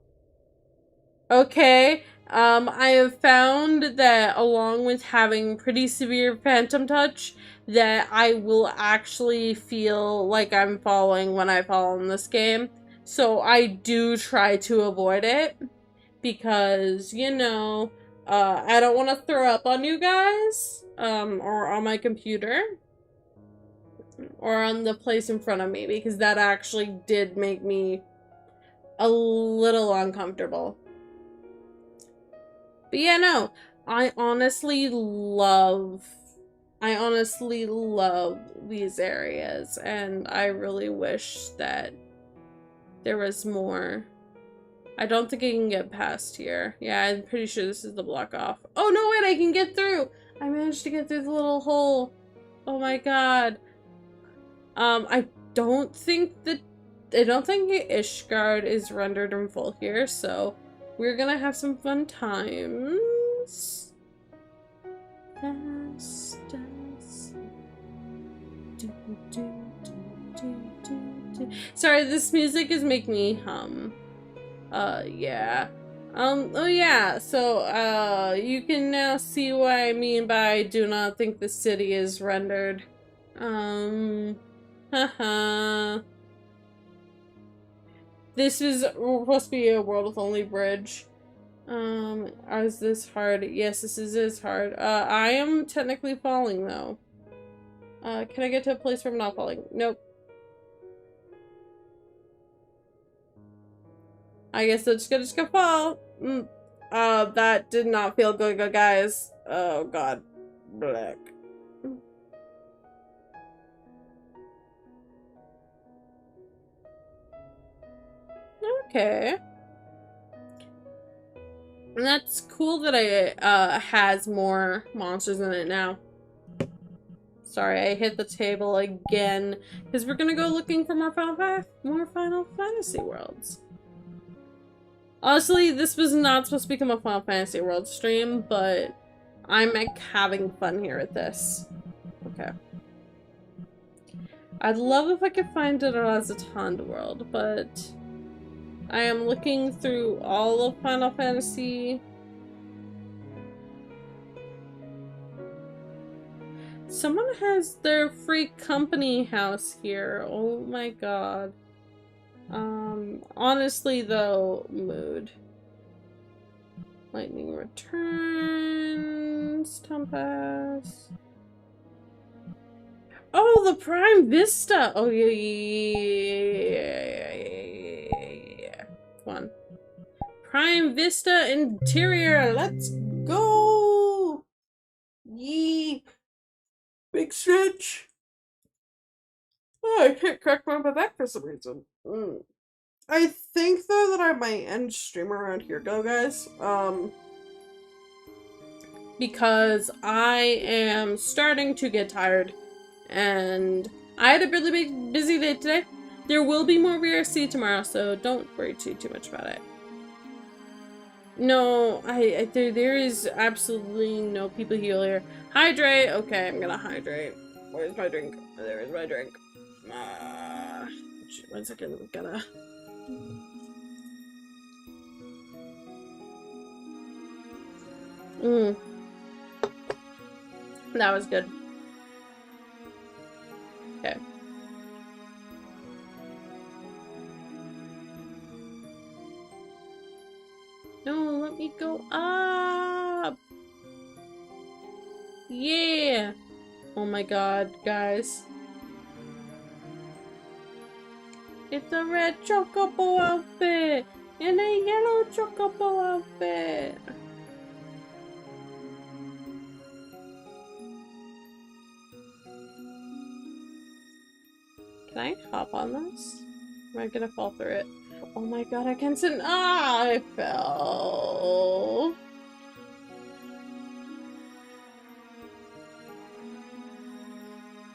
okay. I have found that along with having pretty severe phantom touch, that I will actually feel like I'm falling when I fall in this game. So I do try to avoid it. Because, you know, I don't want to throw up on you guys, or on my computer, or on the place in front of me, because that actually did make me a little uncomfortable. But yeah, no, I honestly love these areas, and I really wish that there was more. I don't think I can get past here. Yeah, I'm pretty sure this is the block off. Oh, no, wait, I can get through! I managed to get through the little hole. Oh my god. I don't think Ishgard is rendered in full here, so we're gonna have some fun times. Sorry, this music is making me hum. Yeah. Oh yeah, so, you can now see what I mean by I do not think the city is rendered. Haha. This is supposed to be a world with only bridge. Is this hard? Yes, this is hard. I am technically falling, though. Can I get to a place where I'm not falling? Nope. I guess I'm just gonna fall. That did not feel good, guys. Oh, God. Black. Okay. And that's cool that it has more monsters in it now. Sorry, I hit the table again. Because we're gonna go looking for more Final Fantasy worlds. Honestly, this was not supposed to become a Final Fantasy World stream, but I'm like having fun here with this. Okay. I'd love if I could find it as a Razathan world, but I am looking through all of Final Fantasy. Someone has their free company house here. Oh my god. Honestly though, mood. Lightning returns. Compass. Oh, the Prime Vista! Oh, yeah. Come on. Prime Vista interior. Let's go! Yee. Big stretch. Oh, I can't crack my back for some reason. I think though that I might end stream around here, guys. Because I am starting to get tired, and I had a really big, busy day today. There will be more VRC tomorrow, so don't worry too much about it. No, there is absolutely no people heal here. Hydrate. Okay, I'm gonna hydrate. Where's my drink? There is my drink. 1 second. We gotta. That was good. Okay. No, let me go up. Yeah. Oh my god, guys. It's a red chocobo outfit and a yellow chocobo outfit. Can I hop on this? Am I gonna fall through it? Oh my god, I can sit. Ah, I fell.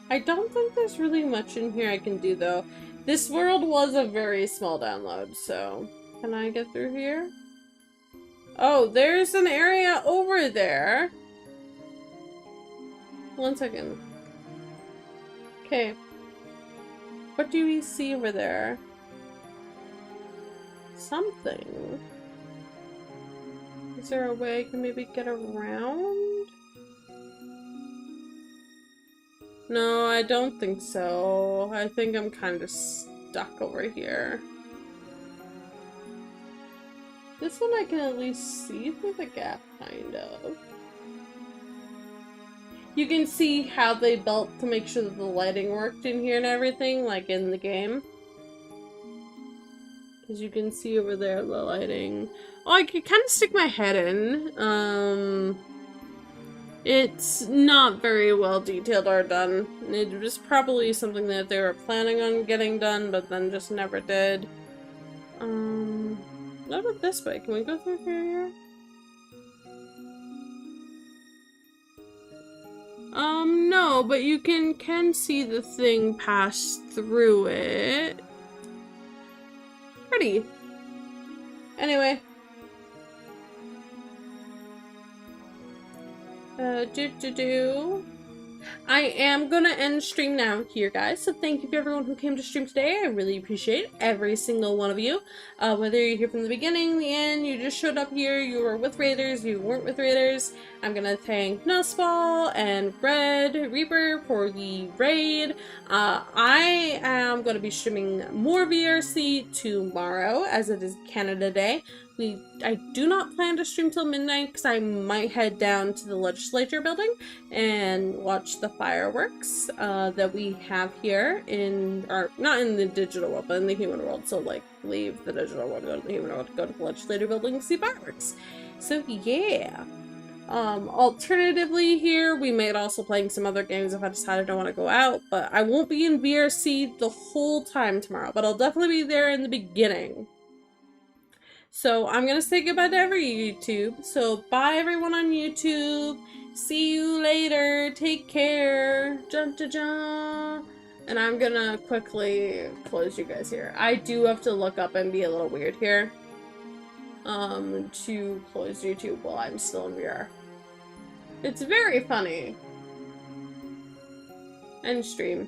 I don't think there's really much in here I can do though. This world was a very small download, so can I get through here? Oh, there's an area over there. 1 second. Okay. What do we see over there? Something. Is there a way I can maybe get around? No, I don't think so. I think I'm kind of stuck over here. This one I can at least see through the gap, kind of. You can see how they built to make sure that the lighting worked in here and everything, like in the game. Because you can see over there the lighting. Oh, I could kind of stick my head in. It's not very well detailed or done. It was probably something that they were planning on getting done, but then just never did. What about this way? Can we go through here? No, but you can see the thing pass through it. Pretty. Anyway. I am gonna end stream now here, guys. So thank you for everyone who came to stream today. I really appreciate every single one of you. Whether you're here from the beginning, the end, you just showed up here, you were with Raiders, you weren't with Raiders. I'm gonna thank Nussball and Red Reaper for the raid. I am gonna be streaming more VRC tomorrow, as it is Canada Day. I do not plan to stream till midnight because I might head down to the legislature building and watch the fireworks that we have here in not in the digital world, but in the human world. So like leave the digital world, go to the human world, go to the legislature building and see fireworks. So yeah. Alternatively here, we may also playing some other games if I decide I don't want to go out, but I won't be in VRC the whole time tomorrow, but I'll definitely be there in the beginning. So I'm gonna say goodbye to every YouTube. So bye everyone on YouTube. See you later. Take care. Dun, dun, dun. And I'm gonna quickly close you guys here. I do have to look up and be a little weird here. To close YouTube while I'm still in VR. It's very funny. End stream.